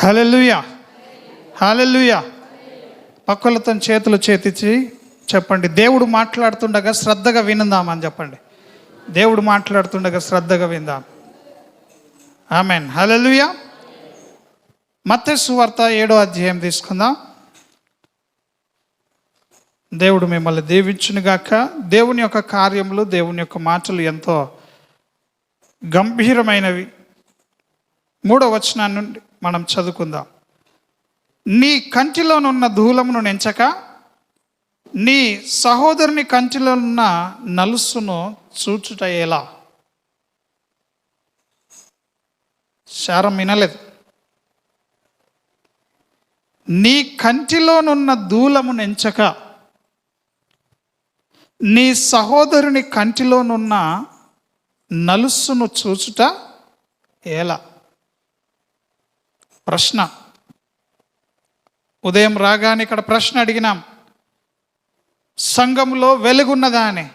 హల్లెలూయా, హల్లెలూయా. పక్కలతో చేతులు చేతిచ్చి చెప్పండి, దేవుడు మాట్లాడుతుండగా శ్రద్ధగా వినుదామని చెప్పండి. దేవుడు మాట్లాడుతుండగా శ్రద్ధగా విందాం. ఆమెన్. హల్లెలూయా. మత్తయి సువార్త 7వ అధ్యాయం తీసుకుందాం. దేవుడు మిమ్మల్ని దీవించునుగాక. దేవుని యొక్క కార్యములు, దేవుని యొక్క మాటలు ఎంతో గంభీరమైనవి. 3వ వచనం నుండి మనం చదువుకుందాం. నీ కంటిలోనున్న ధూళమును నెంచక నీ సహోదరుని కంటిలో ఉన్న నలుసును చూచుట ఎలా? శారం వినలేదు. నీ కంటిలోనున్న ధూళమును ఎంచక నీ సహోదరుని కంటిలోనున్న నలుసును చూచుట ఎలా? ప్రశ్న. ఉదయం రాగానే ఇక్కడ ప్రశ్న అడిగినాం, సంఘంలో వెలుగున్నదా అని.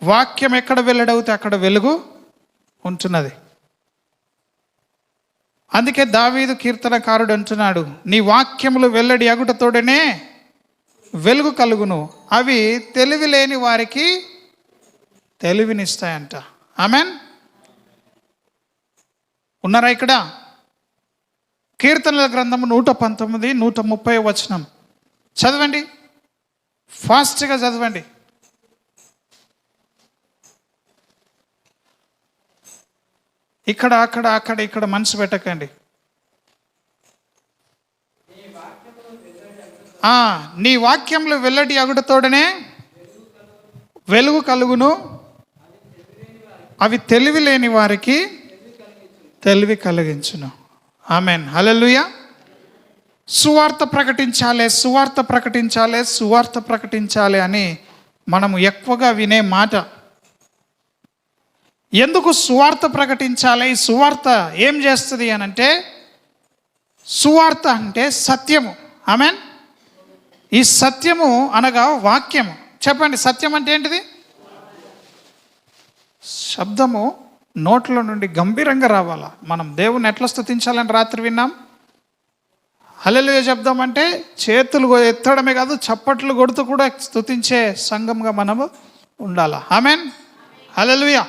వాక్యం ఎక్కడ వెల్లడవుతే అక్కడ వెలుగు ఉంటున్నది. అందుకే దావీదు కీర్తనకారుడు అంటున్నాడు, నీ వాక్యములు వెల్లడి అగుటతోడనే వెలుగు కలుగును, అవి తెలివి లేని వారికి తెలివినిస్తాయంట. ఆమెన్. ఉన్నారా ఇక్కడ? కీర్తనల గ్రంథము 119, 130 వచనం చదవండి. ఫాస్ట్గా చదవండి. ఇక్కడ అక్కడ అక్కడ ఇక్కడ మనసు పెట్టకండి. నీ వాక్యములు వెల్లడి అగుటతోడనే వెలుగు కలుగును, అవి తెలివి లేని వారికి తెలివి కలిగించును. ఆమెన్. హల్లెలూయా. సువార్త ప్రకటించాలి, సువార్త ప్రకటించాలి, సువార్త ప్రకటించాలి అని మనము ఎక్కువగా వినే మాట. ఎందుకు సువార్త ప్రకటించాలి? ఈ సువార్త ఏం చేస్తుంది అని అంటే, సువార్త అంటే సత్యము. ఆమెన్. ఈ సత్యము అనగా వాక్యము. చెప్పండి, సత్యం అంటే ఏంటిది? శబ్దము నోట్ల నుండి గంభీరంగా రావాలా. మనం దేవుని ఎట్లా స్తుతించాలని రాత్రి విన్నాం. హల్లెలూయా చెప్దామంటే చేతులు ఎత్తడమే కాదు, చప్పట్లు కొడుతూ కూడా స్తుతించే సంఘంగా మనము ఉండాలా. ఆమెన్. హల్లెలూయా.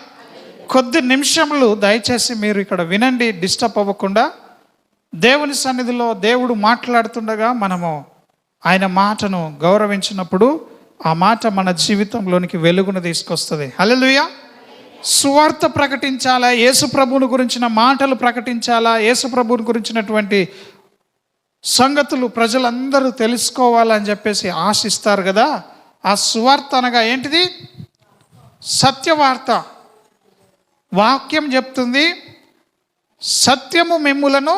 కొద్ది నిమిషములు దయచేసి మీరు ఇక్కడ వినండి, డిస్టర్బ్ అవ్వకుండా. దేవుని సన్నిధిలో దేవుడు మాట్లాడుతుండగా మనము ఆయన మాటను గౌరవించినప్పుడు ఆ మాట మన జీవితంలోనికి వెలుగును తీసుకొస్తుంది. హల్లెలూయా. సువార్త ప్రకటించాలా, యేసు ప్రభువుని గురించిన మాటలు ప్రకటించాలా, యేసు ప్రభువుని గురించినటువంటి సంగతులు ప్రజలందరూ తెలుసుకోవాలని చెప్పేసి ఆశిస్తారు కదా. ఆ సువార్త అనగా ఏంటిది? సత్యవార్త. వాక్యం చెప్తుంది, సత్యము మిమ్ములను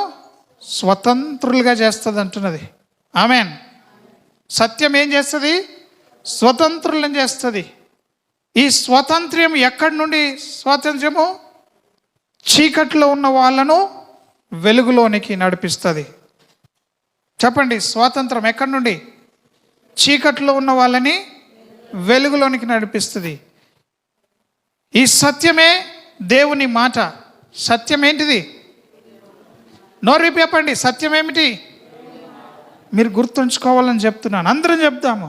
స్వతంత్రులుగా చేస్తుంది అంటున్నది. ఆమెన్. సత్యం ఏం చేస్తుంది? స్వతంత్రులను చేస్తుంది. ఈ స్వాతంత్ర్యం ఎక్కడి నుండి స్వాతంత్ర్యము? చీకట్లో ఉన్న వాళ్ళను వెలుగులోనికి నడిపిస్తుంది. చెప్పండి, స్వాతంత్రం ఎక్కడి నుండి? చీకట్లో ఉన్న వాళ్ళని వెలుగులోనికి నడిపిస్తుంది. ఈ సత్యమే దేవుని మాట. సత్యం ఏంటిది? నోరు చెప్పండి, సత్యం ఏమిటి? మీరు గుర్తుంచుకోవాలని చెప్తున్నాను. అందరం చెప్తాము,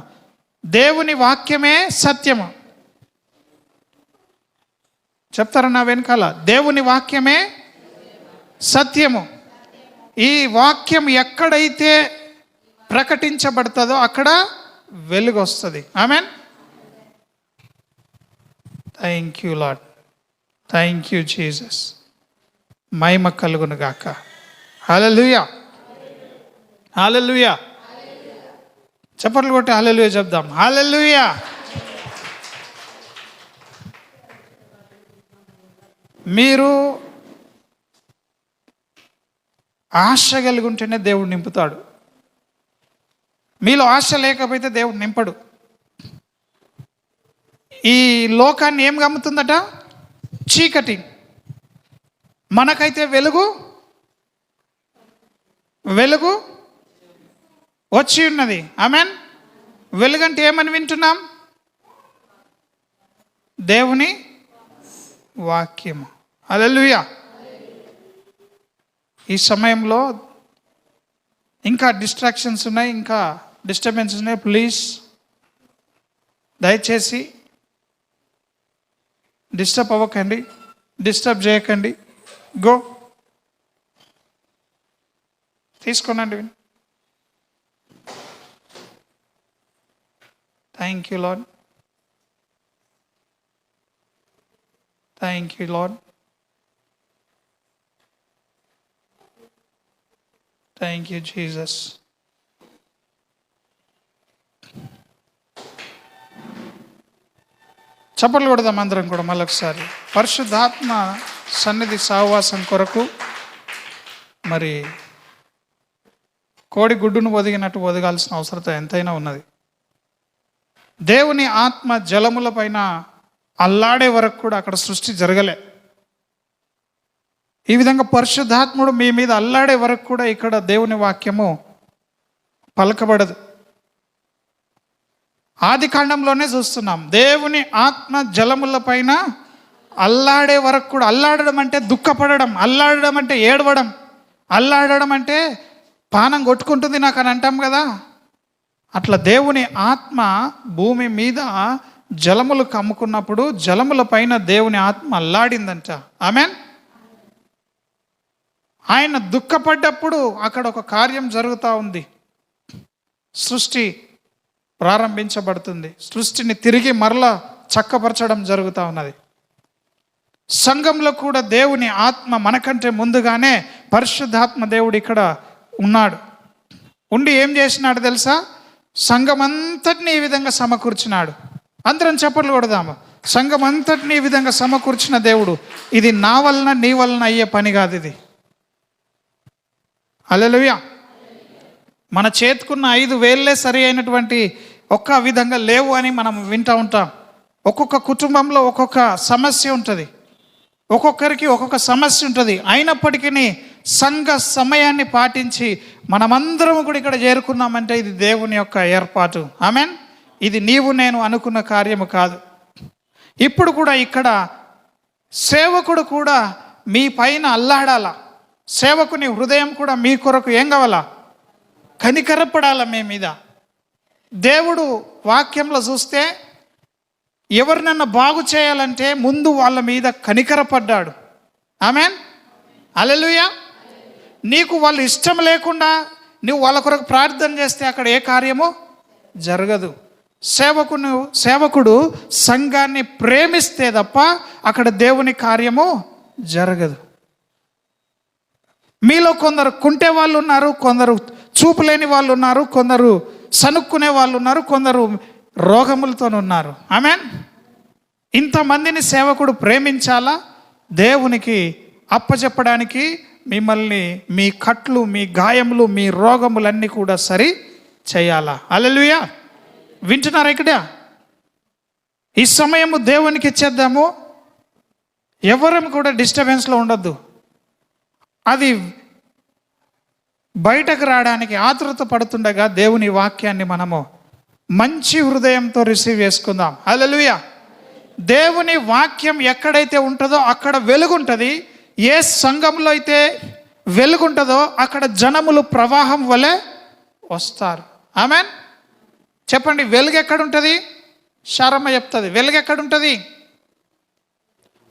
దేవుని వాక్యమే సత్యము. చెప్తారా నా వెనకాల? దేవుని వాక్యమే సత్యము. ఈ వాక్యం ఎక్కడైతే ప్రకటించబడుతుందో అక్కడ వెలుగు వస్తుంది. Amen. Thank you lord, thank you Jesus. మహిమ కలుగును గాక. హల్లెలూయా, హల్లెలూయా. చప్పట్లు కొట్టి హల్లెలూయా చెప్దాం. హల్లెలూయా. మీరు ఆశ కలిగి ఉంటేనే దేవుడు నింపుతాడు. మీలో ఆశ లేకపోతే దేవుడు నింపడు. ఈ లోకాన్ని ఏం గమ్ముతుందట? చీకటి. మనకైతే వెలుగు వెలుగు వచ్చి ఉన్నది. ఆమెన్. వెలుగంటే ఏమని వింటున్నాం? దేవుని వాక్యము. హల్లెలూయా. ఈ సమయంలో ఇంకా డిస్ట్రాక్షన్స్ ఉన్నాయి, ఇంకా డిస్టర్బెన్స్ ఉన్నాయి. ప్లీజ్ దయచేసి డిస్టర్బ్ అవ్వకండి, డిస్టర్బ్ చేయకండి. గో తీసుకోనండి. Thank you lord, thank you lord, thank you Jesus. చప్పట్లు కొడదాం అందరం కూడా మళ్ళొకసారి. పరిశుద్ధాత్మ సన్నిధి సహవాసం కొరకు మరి కోడి గుడ్డును ఒదిగినట్టు ఒదగాల్సిన అవసరత ఎంతైనా ఉన్నది. దేవుని ఆత్మ జలముల పైన అల్లాడే వరకు కూడా అక్కడ సృష్టి జరగలే. ఈ విధంగా పరిశుద్ధాత్ముడు మీ మీద అల్లాడే వరకు కూడా ఇక్కడ దేవుని వాక్యము పలకబడదు. ఆది కాండంలోనే చూస్తున్నాం, దేవుని ఆత్మ జలముల పైన అల్లాడే వరకు కూడా. అల్లాడడం అంటే దుఃఖపడడం, అల్లాడడం అంటే ఏడవడం, అల్లాడడం అంటే పానం కొట్టుకుంటుంది నాకు అని అంటాం కదా. అట్లా దేవుని ఆత్మ భూమి మీద జలములు కమ్ముకున్నప్పుడు జలముల పైన దేవుని ఆత్మ అల్లాడిందంట. ఆమెన్. ఆయన దుఃఖపడ్డప్పుడు అక్కడ ఒక కార్యం జరుగుతూ ఉంది. సృష్టి ప్రారంభించబడుతుంది. సృష్టిని తిరిగి మరలా చక్కపరచడం జరుగుతూ ఉన్నది. సంఘంలో కూడా దేవుని ఆత్మ మనకంటే ముందుగానే పరిశుద్ధాత్మ దేవుడు ఇక్కడ ఉన్నాడు. ఉండి ఏం చేసినాడు తెలుసా? సంఘం అంతటిని ఈ విధంగా సమకూర్చినాడు. అందరం చప్పట్లు కొడదాము. సంఘం అంతటిని ఈ విధంగా సమకూర్చిన దేవుడు. ఇది నా వలన నీ వలన అయ్యే పని కాదు. ఇది హల్లెలూయా. మన చేతుకున్న 5 వేళ్ళే సరి అయినటువంటి ఒక్క విధంగా లేవు అని మనం వింటూ ఉంటాం. ఒక్కొక్క కుటుంబంలో ఒక్కొక్క సమస్య ఉంటుంది, ఒక్కొక్కరికి ఒక్కొక్క సమస్య ఉంటుంది. అయినప్పటికీ సంఘ సమయాన్ని పాటించి మనమందరం కూడా ఇక్కడ చేరుకున్నామంటే ఇది దేవుని యొక్క ఏర్పాటు. ఆమెన్. ఇది నీవు నేను అనుకున్న కార్యము కాదు. ఇప్పుడు కూడా ఇక్కడ సేవకుడు కూడా మీ పైన అల్లాడాల. సేవకుని హృదయం కూడా మీ కొరకు ఏం కావాలా? కనికరపడాల మీ మీద. దేవుడు వాక్యంలో చూస్తే ఎవరినన్నా బాగు చేయాలంటే ముందు వాళ్ళ మీద కనికరపడ్డాడు. ఆమెన్. హల్లెలూయా. నీకు వాళ్ళు ఇష్టం లేకుండా నువ్వు వాళ్ళ కొరకు ప్రార్థన చేస్తే అక్కడ ఏ కార్యమో జరగదు. సేవకుడు సంఘాన్ని ప్రేమిస్తే తప్ప అక్కడ దేవుని కార్యము జరగదు. మీలో కొందరు కుంటే వాళ్ళు ఉన్నారు, కొందరు చూపు లేని వాళ్ళు ఉన్నారు, కొందరు సనుక్కునే వాళ్ళు ఉన్నారు, కొందరు రోగములతో ఉన్నారు. ఆమెన్. ఇంతమందిని సేవకుడు ప్రేమించాలా? దేవునికి అప్పచెప్పడానికి మిమ్మల్ని మీ కట్లు, మీ గాయములు, మీ రోగములన్నీ కూడా సరి చేయాలా? హల్లెలూయా. వింటున్నారా? ఇక్కడ ఈ సమయము దేవునికి ఇచ్చేద్దాము. ఎవరం కూడా డిస్టర్బెన్స్లో ఉండొద్దు. అది బయటకు రావడానికి ఆతృత పడుతుండగా దేవుని వాక్యాన్ని మనము మంచి హృదయంతో రిసీవ్ చేసుకుందాం. హల్లెలూయా. దేవుని వాక్యం ఎక్కడైతే ఉంటుందో అక్కడ వెలుగుంటుంది. ఏ సంఘంలో అయితే వెలుగుంటుందో అక్కడ జనములు ప్రవాహం వలె వస్తారు. ఆమెన్. చెప్పండి, వెలుగు ఎక్కడుంటుంది? శారమ్మ చెప్తుంది. వెలుగు ఎక్కడుంటుంది?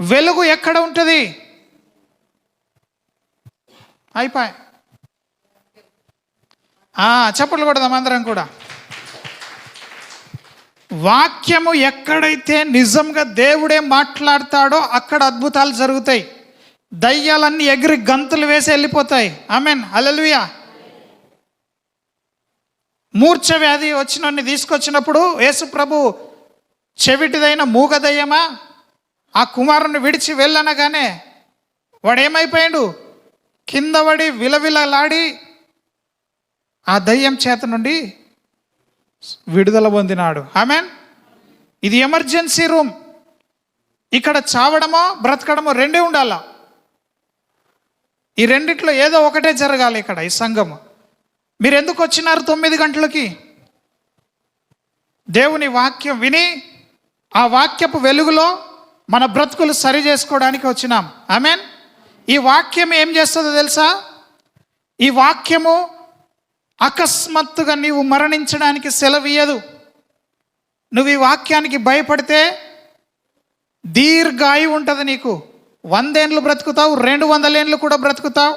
వెలుగు ఎక్కడ ఉంటుంది? అయిపోయి చప్పట్లు కొడదాం అందరం కూడా. వాక్యము ఎక్కడైతే నిజంగా దేవుడే మాట్లాడతాడో అక్కడ అద్భుతాలు జరుగుతాయి. దయ్యాలన్నీ ఎగిరి గంతులు వేసి వెళ్ళిపోతాయి. ఆమెన్. హల్లెలూయా. మూర్ఛ వ్యాధి వచ్చినోడిని తీసుకొచ్చినప్పుడు యేసు ప్రభు చెవిటిదైన మూగ దయ్యమా ఆ కుమారుని విడిచి వెళ్ళనగానే వాడు ఏమైపోయాడు? కింద పడి విలవిలలాడి ఆ దయ్యం చేత నుండి విడుదల పొందినాడు. ఆమెన్. ఇది ఎమర్జెన్సీ రూమ్. ఇక్కడ చావడమో బ్రతకడమో రెండే ఉండాల. ఈ రెండిట్లో ఏదో ఒకటే జరగాలి. ఇక్కడ ఈ సంఘము మీరు ఎందుకు వచ్చినారు 9 గంటలకి? దేవుని వాక్యం విని ఆ వాక్యపు వెలుగులో మన బ్రతుకులు సరి చేసుకోవడానికి వచ్చినాం. ఆమెన్. ఈ వాక్యం ఏం చేస్తుందో తెలుసా? ఈ వాక్యము అకస్మాత్తుగా నీవు మరణించడానికి సెలవీయదు. నువ్వు ఈ వాక్యానికి భయపడితే దీర్ఘాయువు ఉంటుంది నీకు. 100 ఏండ్లు బ్రతుకుతావు, 200 ఏండ్లు కూడా బ్రతుకుతావు.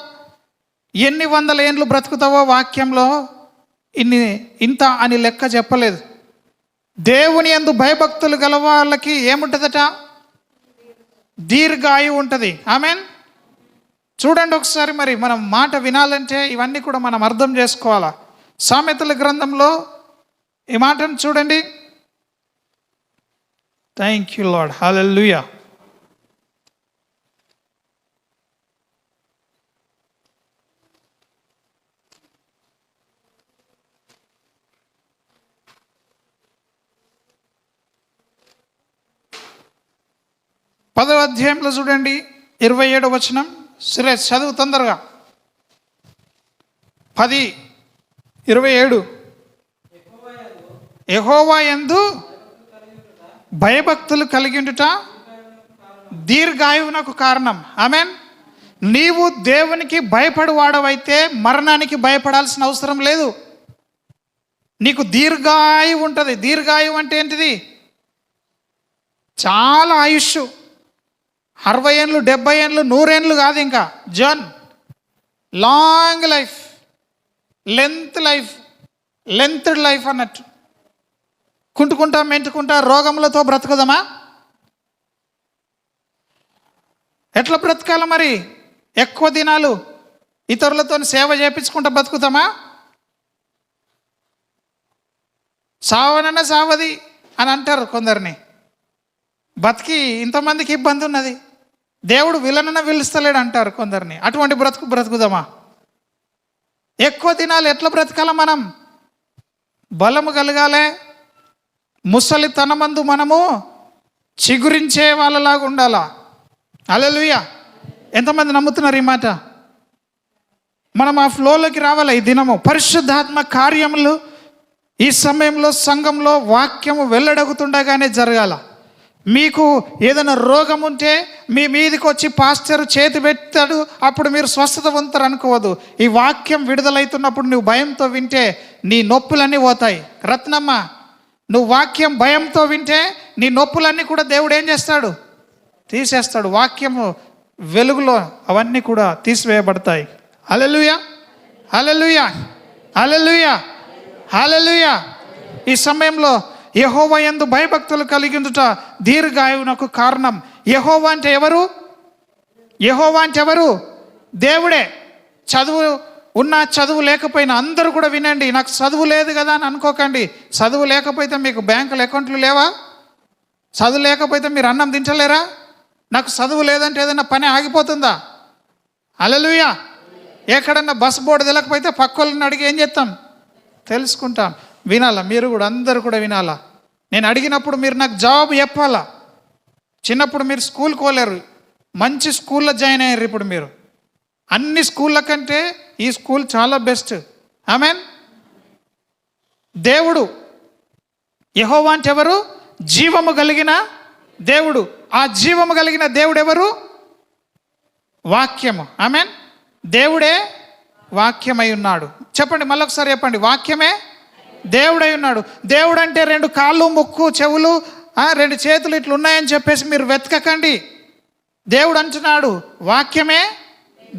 ఎన్ని 100 ఏండ్లు బ్రతుకుతావో వాక్యంలో ఇంత అని లెక్క చెప్పలేదు. దేవుని యందు భయభక్తులు గల వాళ్ళకి ఏముంటుందట? దీర్ఘాయువు ఉంటుంది. ఆమెన్. చూడండి ఒకసారి, మరి మనం మాట వినాలంటే ఇవన్నీ కూడా మనం అర్థం చేసుకోవాలా. సామెతల గ్రంథంలో ఈ మాటను చూడండి. థ్యాంక్ యూ లార్డ్, హల్లెలూయా. పదవ అధ్యాయంలో చూడండి, 27వ వచనం. సురేష్ చదువు తొందరగా. 10:27. యెహోవా యందు భయభక్తులు కలిగి ఉండుట దీర్ఘాయువునకు కారణం. ఆమెన్. నీవు దేవునికి భయపడు వాడవైతే మరణానికి భయపడాల్సిన అవసరం లేదు. నీకు దీర్ఘాయువు ఉంటుంది. దీర్ఘాయువు అంటే ఏంటిది? చాలా ఆయుష్. 60 ఏండ్లు, 70 ఏండ్లు, 100 ఏండ్లు కాదు, ఇంకా Jan long life, length life అన్నట్టు. కుంటుకుంటా మెంటుకుంటా రోగములతో బ్రతుకుదామా? ఎట్లా బ్రతకాల మరి? ఎక్కువ దినాలు ఇతరులతో సేవ చేయించుకుంటా బ్రతుకుతామా? సావనన్నా సావది అని అంటారు కొందరిని. బతికి ఇంతమందికి ఇబ్బంది ఉన్నది, దేవుడు వీళ్ళనన్నా పిలుస్తలేడు అంటారు కొందరిని. అటువంటి బ్రతుకుదామా? ఎక్కువ దినాలు ఎట్లా బ్రతకాల? మనం బలము కలగాలే. ముసలితనమందు మనము చిగురించే వాళ్ళలాగా ఉండాలా. హల్లెలూయా. ఎంతమంది నమ్ముతున్నారు ఈ మాట? మనం ఆ ఫ్లోలోకి రావాలి. ఈ దినము పరిశుద్ధాత్మ కార్యములు ఈ సమయంలో సంఘంలో వాక్యము వెల్లడగుతుండగానే జరగాల. మీకు ఏదైనా రోగం ఉంటే మీ మీదకి వచ్చి పాస్టర్ చేతి పెడతాడు, అప్పుడు మీరు స్వస్థత పొందుతారు అనుకోవద్దు. ఈ వాక్యం విడుదలవుతున్నప్పుడు నువ్వు భయంతో వింటే నీ నొప్పులన్నీ పోతాయి. రత్నమ్మ, నువ్వు వాక్యం భయంతో వింటే నీ నొప్పులన్నీ కూడా దేవుడు ఏం చేస్తాడు? తీసేస్తాడు. వాక్యము వెలుగులో అవన్నీ కూడా తీసివేయబడతాయి. హల్లెలూయా, హల్లెలూయా, హల్లెలూయా, హల్లెలూయా. ఈ సమయంలో యెహోవా యందు భయభక్తులు కలిగిందుట దీర్ఘాయువునకు కారణం. యెహోవా అంటే ఎవరు? యెహోవా అంటే ఎవరు? దేవుడే. చదువు ఉన్నా చదువు లేకపోయినా అందరూ కూడా వినండి. నాకు చదువు లేదు కదా అని అనుకోకండి. చదువు లేకపోతే మీకు బ్యాంకుల అకౌంట్లు లేవా? చదువు లేకపోతే మీరు అన్నం తింటలేరా? నాకు చదువు లేదంటే ఏదైనా పని ఆగిపోతుందా? హల్లెలూయా. ఎక్కడన్నా బస్ బోర్డు తెలియకపోతే పక్కోళ్ళని అడిగి ఏం చేస్తాం? తెలుసుకుంటాం. వినాలా? మీరు కూడా అందరూ కూడా వినాలా. నేను అడిగినప్పుడు మీరు నాకు జవాబు చెప్పాలా. చిన్నప్పుడు మీరు స్కూల్కి పోలేరు, మంచి స్కూల్లో జాయిన్ అయ్యారు. ఇప్పుడు మీరు అన్ని స్కూళ్ళ కంటే ఈ స్కూల్ చాలా బెస్ట్. ఆమెన్. దేవుడు యెహోవా అంటే ఎవరు? జీవము కలిగిన దేవుడు. ఆ జీవము కలిగిన దేవుడు ఎవరు? వాక్యము. ఆమెన్. దేవుడే వాక్యమై ఉన్నాడు. చెప్పండి, మళ్ళొకసారి చెప్పండి. వాక్యమే దేవుడై ఉన్నాడు. దేవుడు అంటే 2 కాళ్ళు, ముక్కు, చెవులు, 2 చేతులు ఇట్లా ఉన్నాయని చెప్పేసి మీరు వెతకకండి. దేవుడు అంటున్నాడు వాక్యమే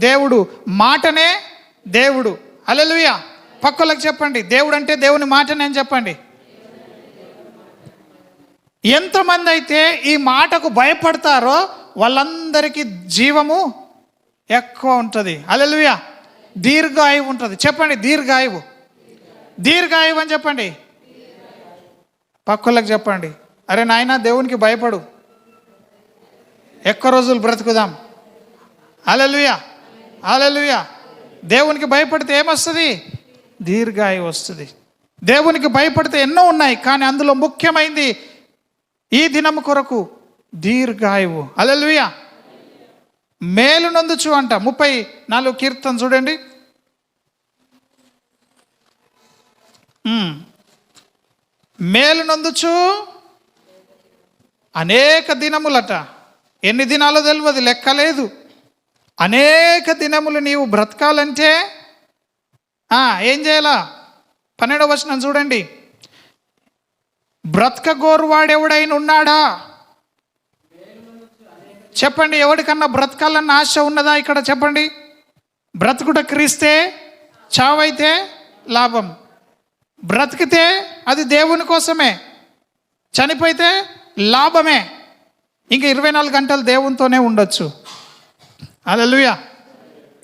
దేవుడు, మాటనే దేవుడు. హల్లెలూయా. పక్కలకు చెప్పండి, దేవుడు అంటే దేవుని మాటనే అని చెప్పండి. ఎంతమంది అయితే ఈ మాటకు భయపడతారో వాళ్ళందరికీ జీవము ఎక్కువ ఉంటుంది. హల్లెలూయా. దీర్ఘాయువు ఉంటుంది. చెప్పండి, దీర్ఘాయువు. దీర్ఘాయువు అని చెప్పండి. పక్కలకు చెప్పండి, అరే నాయనా దేవునికి భయపడు, ఎక్కువ రోజులు బ్రతుకుదాం. హల్లెలూయా, హల్లెలూయా. దేవునికి భయపడితే ఏమొస్తుంది? దీర్ఘాయువు వస్తుంది. దేవునికి భయపడితే ఎన్నో ఉన్నాయి, కానీ అందులో ముఖ్యమైనది ఈ దినము కొరకు దీర్ఘాయువు. హల్లెలూయా. మేలు నొందుచు అంట. 34 కీర్తన చూడండి. మేలు నొందుచు అనేక దినములట. ఎన్ని దినాలో తెలియదు, లెక్కలేదు. అనేక దినములు నీవు బ్రతకాలంటే ఏం చేయాలా? 12వ వచనం చూడండి. బ్రతకగోరువాడెవడైనా ఉన్నాడా? చెప్పండి. ఎవరికన్నా బ్రతకాలన్న ఆశ ఉన్నదా ఇక్కడ? చెప్పండి. బ్రతుకుట క్రీస్తే, చావైతే లాభం. బ్రతికితే అది దేవుని కోసమే, చనిపోతే లాభమే. ఇంకా 24 గంటలు దేవునితోనే ఉండొచ్చు. హల్లెలూయా.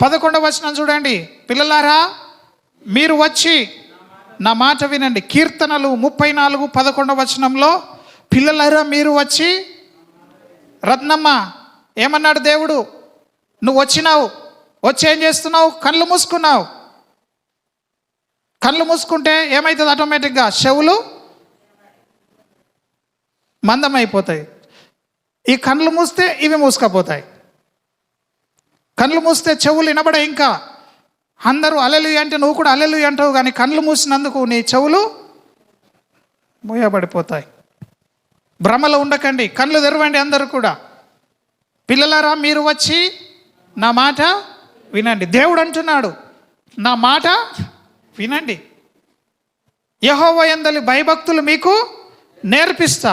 11వ వచనం చూడండి. పిల్లలారా మీరు వచ్చి నా మాట వినండి. కీర్తనలు 34:11 వచనంలో పిల్లలారా మీరు వచ్చి, రత్నమ్మ ఏమన్నాడు దేవుడు? నువ్వు వచ్చినావు, వచ్చి ఏం చేస్తున్నావు? కళ్ళు మూసుకున్నావు. కళ్ళు మూసుకుంటే ఏమవుతుంది? ఆటోమేటిక్గా చెవులు మందమైపోతాయి. ఈ కళ్ళు మూస్తే ఇవి మూసుకపోతాయి. కళ్ళు మూస్తే చెవులు వినబడే. ఇంకా అందరూ హల్లెలూయా అంటే నువ్వు కూడా హల్లెలూయా అంటావు, కానీ కళ్ళు మూసినందుకు నీ చెవులు మూయబడిపోతాయి. భ్రమలో ఉండకండి, కళ్ళు తెరవండి అందరూ కూడా. పిల్లలారా మీరు వచ్చి నా మాట వినండి. దేవుడు అంటున్నాడు నా మాట వినండి. యెహోవా యందలి భయభక్తులు మీకు నేర్పిస్తా.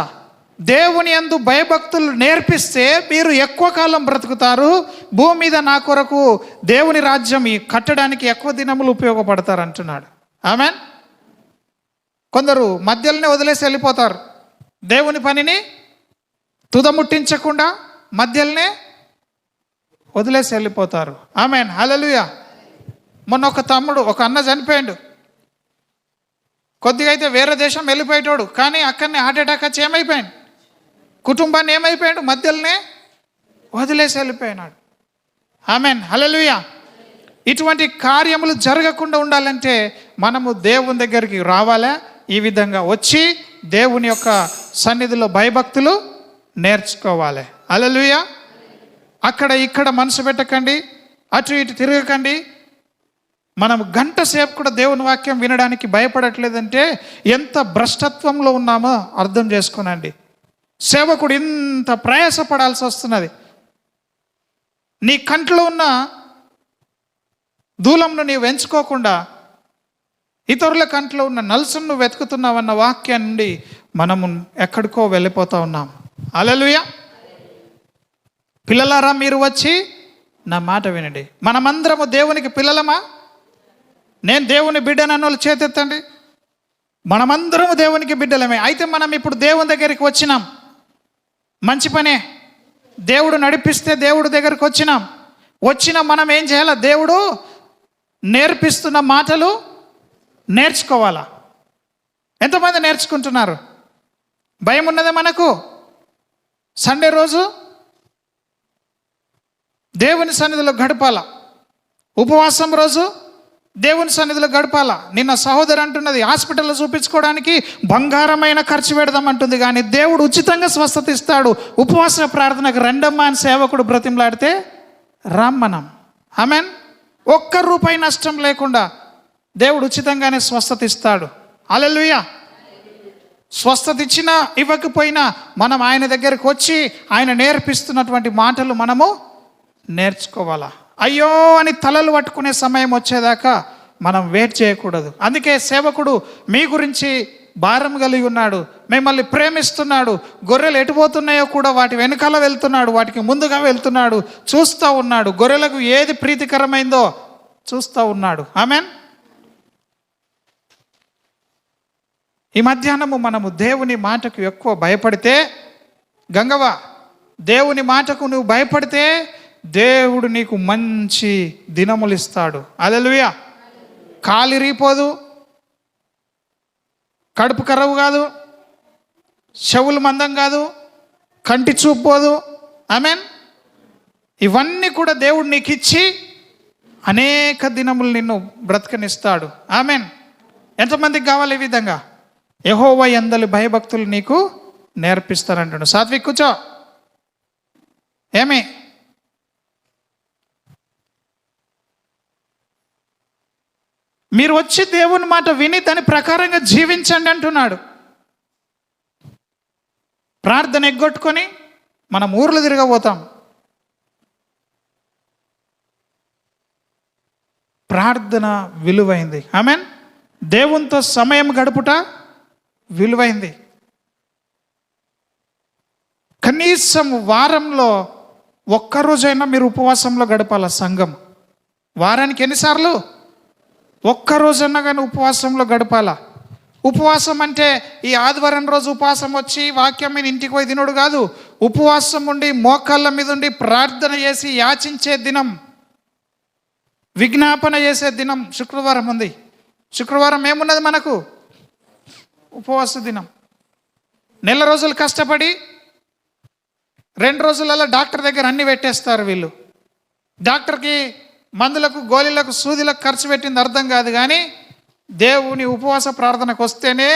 దేవుని యందు భయభక్తులు నేర్పిస్తే మీరు ఎక్కువ కాలం బ్రతుకుతారు. భూమి మీద నా కొరకు దేవుని రాజ్యం కట్టడానికి ఎక్కువ దినములు ఉపయోగపడతారు అంటున్నాడు. ఆమేన్. కొందరు మధ్యలోనే వదిలేసి వెళ్ళిపోతారు. దేవుని పనిని తుదముట్టించకుండా మధ్యలోనే వదిలేసి వెళ్ళిపోతారు. ఆమేన్. హల్లెలూయా. మొన్న ఒక అన్న చనిపోయాడు. కొద్దిగా అయితే వేరే దేశం వెళ్ళిపోయేటోడు, కానీ అక్కడనే హార్ట్ అటాక్ వచ్చి ఏమైపోయాడు? కుటుంబాన్ని ఏమైపోయాడు? మధ్యలోనే వదిలేసి వెళ్ళిపోయినాడు. ఆమేన్. హల్లెలూయా. ఇటువంటి కార్యములు జరగకుండా ఉండాలంటే మనము దేవుని దగ్గరికి రావాలా? ఈ విధంగా వచ్చి దేవుని యొక్క సన్నిధిలో భయభక్తులు నేర్చుకోవాలి. హల్లెలూయా. అక్కడ ఇక్కడ మనసు పెట్టకండి, అటు ఇటు తిరగకండి. మనం గంట సేపు కూడా దేవుని వాక్యం వినడానికి భయపడట్లేదంటే ఎంత భ్రష్టత్వంలో ఉన్నామో అర్థం చేసుకోనండి. సేవకుడు ఇంత ప్రయాసపడాల్సి వస్తున్నది. నీ కంట్లో ఉన్న దూలంను నీవు ఎంచుకోకుండా ఇతరుల కంట్లో ఉన్న నలుసును నువ్వు వెతుకుతున్నావన్న వాక్యం నుండి మనము ఎక్కడికో వెళ్ళిపోతా ఉన్నాం. హల్లెలూయా. పిల్లలారా మీరు వచ్చి నా మాట వినండి. మనమందరము దేవునికి పిల్లలమా? నేను దేవుని బిడ్డనన్న వాళ్ళు చేతెత్తండి. మనమందరము దేవునికి బిడ్డలమే. అయితే మనం ఇప్పుడు దేవుని దగ్గరికి వచ్చినాం, మంచి పనే. దేవుడు నడిపిస్తే దేవుడి దగ్గరికి వచ్చిన మనం ఏం చేయాలా? దేవుడు నేర్పిస్తున్న మాటలు నేర్చుకోవాలా. ఎంతమంది నేర్చుకుంటున్నారు? భయం ఉన్నదే మనకు? సండే రోజు దేవుని సన్నిధిలో గడపాల. ఉపవాసం రోజు దేవుని సన్నిధిలో గడపాల. నిన్న సహోదరు అంటున్నది హాస్పిటల్లో చూపించుకోవడానికి బంగారమైన ఖర్చు పెడదామంటుంది, కానీ దేవుడు ఉచితంగా స్వస్థత ఇస్తాడు. ఉపవాస ప్రార్థనకు రెండమ్మా అని సేవకుడు బ్రతిమలాడితే రామ్మనం. ఆమేన్. ₹1 నష్టం లేకుండా దేవుడు ఉచితంగానే స్వస్థత ఇస్తాడు. హల్లెలూయా. స్వస్థత ఇచ్చినా ఇవ్వకపోయినా మనం ఆయన దగ్గరికి వచ్చి ఆయన నేర్పిస్తున్నటువంటి మాటలు మనము నేర్చుకోవాలా. అయ్యో అని తలలు పట్టుకునే సమయం వచ్చేదాకా మనం వెయిట్ చేయకూడదు. అందుకే సేవకుడు మీ గురించి భారం కలిగి ఉన్నాడు, మిమ్మల్ని ప్రేమిస్తున్నాడు. గొర్రెలు ఎటుపోతున్నాయో కూడా వాటి వెనకాల వెళ్తున్నాడు, వాటికి ముందుగా వెళ్తున్నాడు, చూస్తూ ఉన్నాడు. గొర్రెలకు ఏది ప్రీతికరమైందో చూస్తూ ఉన్నాడు. ఆమేన్. ఈ మధ్యాహ్నము మనము దేవుని మాటకు ఎక్కువ భయపడితే, గంగవ్వ దేవుని మాటకు నువ్వు భయపడితే దేవుడు నీకు మంచి దినములు ఇస్తాడు. హల్లెలూయా. కాలిరిపోదు, కడుపు కరవు కాదు, చెవులు మందం కాదు, కంటి చూపు పోదు. ఆమేన్. ఇవన్నీ కూడా దేవుడు నీకు ఇచ్చి అనేక దినములు నిన్ను బ్రతకనిస్తాడు. ఆమేన్. ఎంతమందికి కావాలి ఈ విధంగా? యెహోవా యందలి భయభక్తులు నీకు నేర్పిస్తానంటాడు. సాత్విక్ కూర్చో. ఏమి? మీరు వచ్చి దేవుని మాట విని దాని ప్రకారంగా జీవించండి అంటున్నాడు. ప్రార్థన ఎగ్గొట్టుకొని మనం ఊర్లు తిరగబోతాం. ప్రార్థన విలువైంది. ఆమెన్. దేవునితో సమయం గడుపుట విలువైంది. కనీసం వారంలో ఒక్కరోజైనా మీరు ఉపవాసంలో గడపాల. సంఘం వారానికి ఎన్నిసార్లు? ఒక్కరోజన్నా కానీ ఉపవాసంలో గడపాల. ఉపవాసం అంటే ఈ ఆదివారం రోజు ఉపవాసం వచ్చి వాక్యం మీద ఇంటికి పోయి తినడు కాదు. ఉపవాసం ఉండి మోకాళ్ళ మీద ఉండి ప్రార్థన చేసి యాచించే దినం, విజ్ఞాపన చేసే దినం శుక్రవారం ఉంది. శుక్రవారం ఏమున్నది మనకు? ఉపవాస దినం. నెల రోజులు కష్టపడి 2 రోజులలో డాక్టర్ దగ్గర అన్ని పెట్టేస్తారు వీళ్ళు. డాక్టర్కి మందులకు, గోళీలకు, సూదిలకు ఖర్చు పెట్టింది అర్థం కాదు. కానీ దేవుని ఉపవాస ప్రార్థనకు వస్తేనే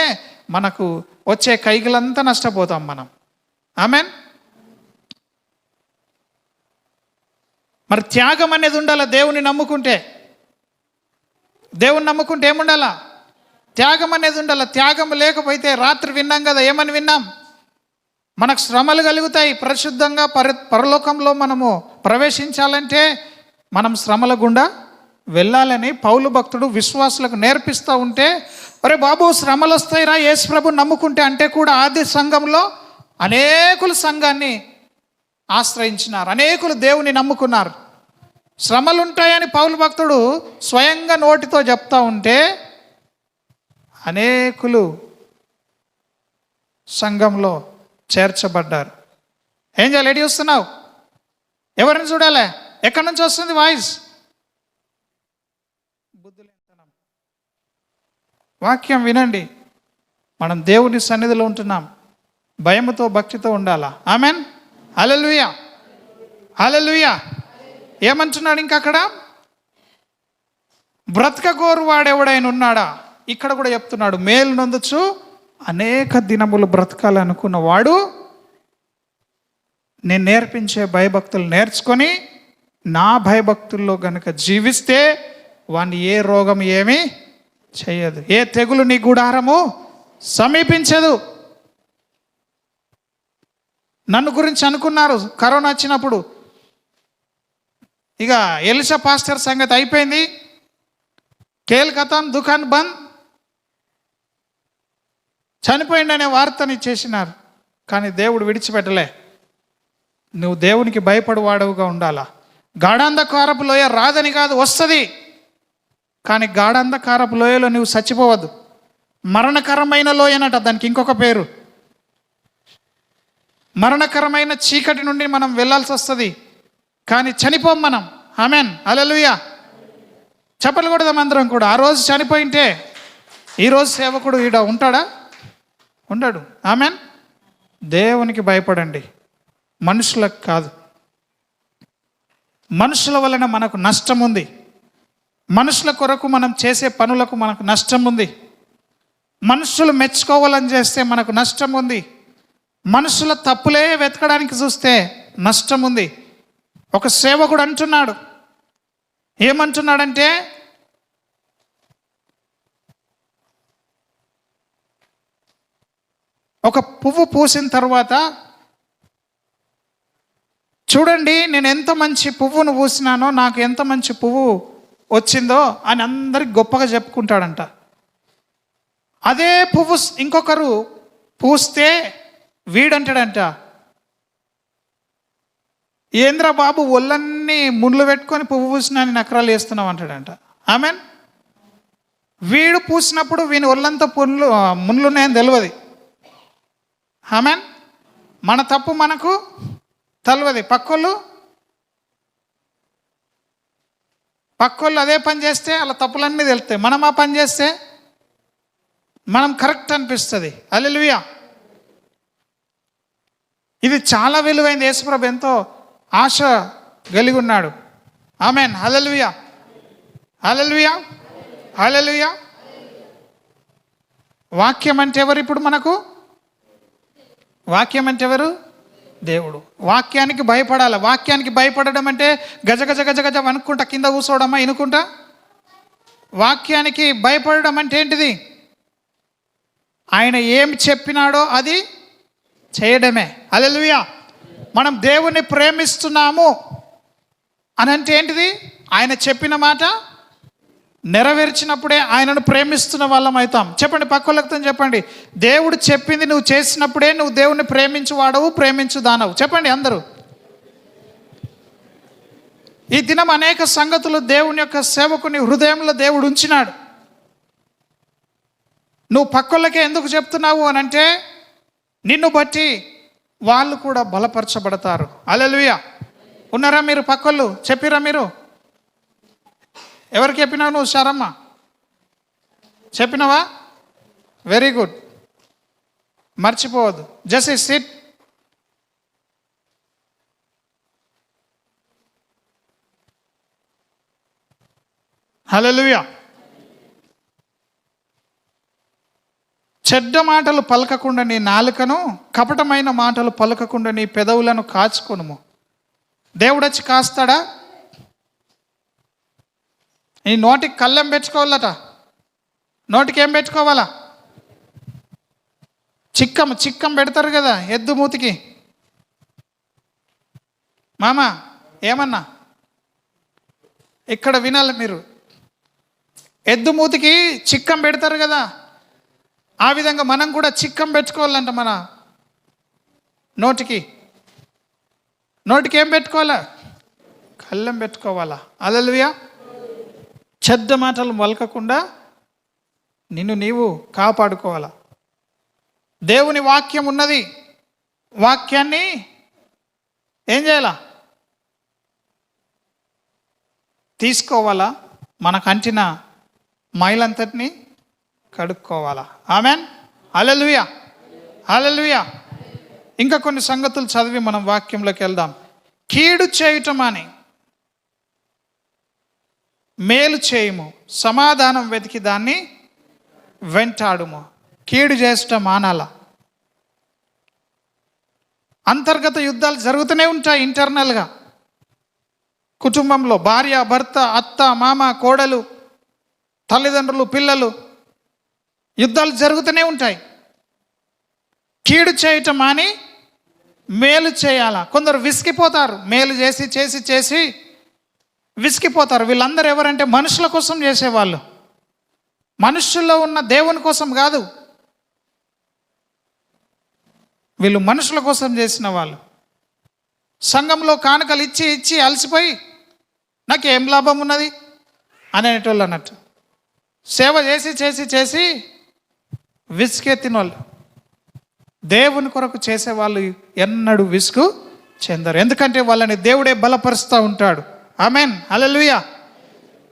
మనకు వచ్చే కైగులంతా నష్టపోతాం మనం. ఆమెన్. మరి త్యాగం అనేది ఉండాలా. దేవుని నమ్ముకుంటే, దేవుని నమ్ముకుంటే ఏముండాలా? త్యాగం అనేది ఉండాలా. త్యాగం లేకపోతే రాత్రి విన్నాం కదా, ఏమని విన్నాం? మనకు శ్రమలు కలుగుతాయి. పరిశుద్ధంగా పరలోకంలో మనము ప్రవేశించాలంటే మనం శ్రమల గుండా వెళ్ళాలని పౌలు భక్తుడు విశ్వాసులకు నేర్పిస్తూ ఉంటే, అరే బాబు శ్రమలు వస్తాయిరా యేసు ప్రభు నమ్ముకుంటే అంటే కూడా ఆది సంఘంలో అనేకులు సంఘాన్ని ఆశ్రయించినారు, అనేకులు దేవుని నమ్ముకున్నారు. శ్రమలు ఉంటాయని పౌలు భక్తుడు స్వయంగా నోటితో చెప్తా ఉంటే అనేకులు సంఘంలో చేర్చబడ్డారు. ఏం చేయాలి? ఎడి చూస్తున్నావు? ఎవరిని చూడాలి? ఎక్కడి నుంచి వస్తుంది వాయిస్? బుద్ధులేంతనం. వాక్యం వినండి. మనం దేవుని సన్నిధిలో ఉంటున్నాం. భయముతో భక్తితో ఉండాలా. ఆమెన్. హల్లెలూయా, హల్లెలూయా. ఏమంటున్నాడు ఇంకా అక్కడ? బ్రతకగోరు వాడెవడైనా ఉన్నాడా? ఇక్కడ కూడా చెప్తున్నాడు, మేలు నొందొచ్చు అనేక దినములు బ్రతకాలనుకున్న వాడు నేను నేర్పించే భయభక్తులు నేర్చుకొని నా భయభక్తుల్లో గనుక జీవిస్తే వాడిని ఏ రోగం ఏమీ చేయదు, ఏ తెగులు నీ గుడారము సమీపించదు. నన్ను గురించి అనుకున్నారు కరోనా వచ్చినప్పుడు, ఇక ఎలిషా పాస్టర్ సంగతి అయిపోయింది, కేల్ ఖతం, దుకాన్ బంద్, చనిపోయిందనే వార్తని చేసినారు. కానీ దేవుడు విడిచిపెట్టలే. నువ్వు దేవునికి భయపడువాడవుగా ఉండాలా. గాఢాంధకారపు లోయ రాదని కాదు, వస్తుంది. కానీ గాఢాంధకారపు లోయలో నువ్వు చచ్చిపోవద్దు. మరణకరమైన లోయనట దానికి ఇంకొక పేరు. మరణకరమైన చీకటి నుండి మనం వెళ్ళాల్సి వస్తుంది, కానీ చనిపోం మనం. ఆమెన్. హల్లెలూయా. చెప్పలు కొడదాం అందరం కూడా. ఆ రోజు చనిపోయింటే ఈరోజు సేవకుడు ఈడ ఉంటాడా? ఉండడు. ఆమెన్. దేవునికి భయపడండి, మనుషులకు కాదు. మనుషుల వలన మనకు నష్టం ఉంది. మనుషుల కొరకు మనం చేసే పనులకు మనకు నష్టం ఉంది. మనుషులు మెచ్చుకోవాలని చేస్తే మనకు నష్టం ఉంది. మనుషుల తప్పులే వెతకడానికి చూస్తే నష్టం ఉంది. ఒక సేవకుడు అంటున్నాడు, ఏమంటున్నాడంటే, ఒక పువ్వు పూసిన తర్వాత చూడండి నేను ఎంత మంచి పువ్వును పూసినానో, నాకు ఎంత మంచి పువ్వు వచ్చిందో అని అందరికి గొప్పగా చెప్పుకుంటాడంట. అదే పువ్వు ఇంకొకరు పూస్తే వీడంటాడంట, ఏంద్రా బాబు ఒళ్ళన్నీ ముళ్ళు పెట్టుకొని పువ్వు పూసినాని నకరాలు వేస్తున్నావు అంటాడంట. ఆమెన్. వీడు పూసినప్పుడు వీని ఒళ్ళంతా ముళ్ళున్నాయని తెలియదు. ఆమెన్. మన తప్పు మనకు తెలియదు. పక్కోళ్ళు అదే పని చేస్తే అలా తప్పులన్నీ తెలుస్తాయి. మనం ఆ పని చేస్తే మనం కరెక్ట్ అనిపిస్తుంది. హల్లెలూయా. ఇది చాలా విలువైంది. యేసుప్రభు ఎంతో ఆశ కలిగి ఉన్నాడు. ఆమెన్. హల్లెలూయా, హల్లెలూయా, హల్లెలూయా. వాక్యం అంటే ఎవరు? ఇప్పుడు మనకు వాక్యం అంటే ఎవరు? దేవుడు. వాక్యానికి భయపడాలి. వాక్యానికి భయపడడం అంటే గజ గజ గజ గజ అనుకుంటా కింద కూర్చోవడమా ఇనుకుంటా? వాక్యానికి భయపడడం అంటే ఏంటిది? ఆయన ఏం చెప్పినాడో అది చేయడమే. హల్లెలూయా. మనం దేవుణ్ణి ప్రేమిస్తున్నాము అని అంటే ఏంటిది? ఆయన చెప్పిన మాట నెరవేర్చినప్పుడే ఆయనను ప్రేమిస్తున్న వాళ్ళం అవుతాం. చెప్పండి, పక్కలతో చెప్పండి, దేవుడు చెప్పింది నువ్వు చేసినప్పుడే నువ్వు దేవుణ్ణి ప్రేమించు వాడవు, ప్రేమించు దానవు. చెప్పండి అందరూ. ఈ దినం అనేక సంగతులు దేవుని యొక్క సేవకుని హృదయంలో దేవుడు ఉంచినాడు. నువ్వు పక్కలకే ఎందుకు చెప్తున్నావు అని అంటే, నిన్ను బట్టి వాళ్ళు కూడా బలపరచబడతారు. హల్లెలూయా. ఉన్నారా మీరు పక్కలు? చెప్పిరా మీరు? ఎవరికి చెప్పినావు నువ్వు? శారమ్మ చెప్పినావా? Very good. మర్చిపోవద్దు. Just sit. హల్లెలూయా. చెడ్డ మాటలు పలకకుండా నీ నాలుకను, కపటమైన మాటలు పలకకుండా నీ పెదవులను కాచుకొనుము. దేవుడు వచ్చి కాస్తాడా? నీ నోటికి కళ్ళెం పెట్టుకోవాలట. నోటికి ఏం పెట్టుకోవాలా? చిక్కం పెడతారు కదా ఎద్దు మూతికి. మామ ఏమన్నా ఇక్కడ వినాలి మీరు. ఎద్దు మూతికి చిక్కం పెడతారు కదా, ఆ విధంగా మనం కూడా చిక్కం పెట్టుకోవాలంట. మన నోటికి ఏం పెట్టుకోవాలా? కళ్ళెం పెట్టుకోవాలా. హల్లెలూయా. చెడ్డ మాటలు పలకకుండా నిన్ను నీవు కాపాడుకోవాలా. దేవుని వాక్యం ఉన్నది. వాక్యాన్ని ఏం చేయాలా? తీసుకోవాలా. మనకు అంటిన మైలంతటిని కడుక్కోవాలా. ఆమెన్. హల్లెలూయా. హల్లెలూయా. ఇంకా కొన్ని సంగతులు చదివి మనం వాక్యంలోకి వెళ్దాం. కీడు చేయటం అని మేలు చేయము, సమాధానం వెతికి దాన్ని వెంటాడుము. కీడు చేసటం మానాల. అంతర్గత యుద్ధాలు జరుగుతూనే ఉంటాయి. ఇంటర్నల్గా కుటుంబంలో భార్య, భర్త, అత్త, మామ, కోడలు, తల్లిదండ్రులు, పిల్లలు, యుద్ధాలు జరుగుతూనే ఉంటాయి. కీడు చేయటం మాని మేలు చేయాలా. కొందరు విసిగిపోతారు. మేలు చేసి చేసి చేసి విసిగిపోతారు. వీళ్ళందరూ ఎవరంటే మనుషుల కోసం చేసేవాళ్ళు. మనుషుల్లో ఉన్న దేవుని కోసం కాదు, వీళ్ళు మనుషుల కోసం చేసిన వాళ్ళు. సంఘంలో కానుకలు ఇచ్చి ఇచ్చి అలసిపోయి నాకు ఏం లాభం ఉన్నది అనేటోళ్ళు అన్నట్టు. సేవ చేసి చేసి చేసి విసుగెత్తిన వాళ్ళు. దేవుని కొరకు చేసేవాళ్ళు ఎన్నడూ విసుగు చెందరు. ఎందుకంటే వాళ్ళని దేవుడే బలపరుస్తూ ఉంటాడు. ఆమెన్. హల్లెలూయా.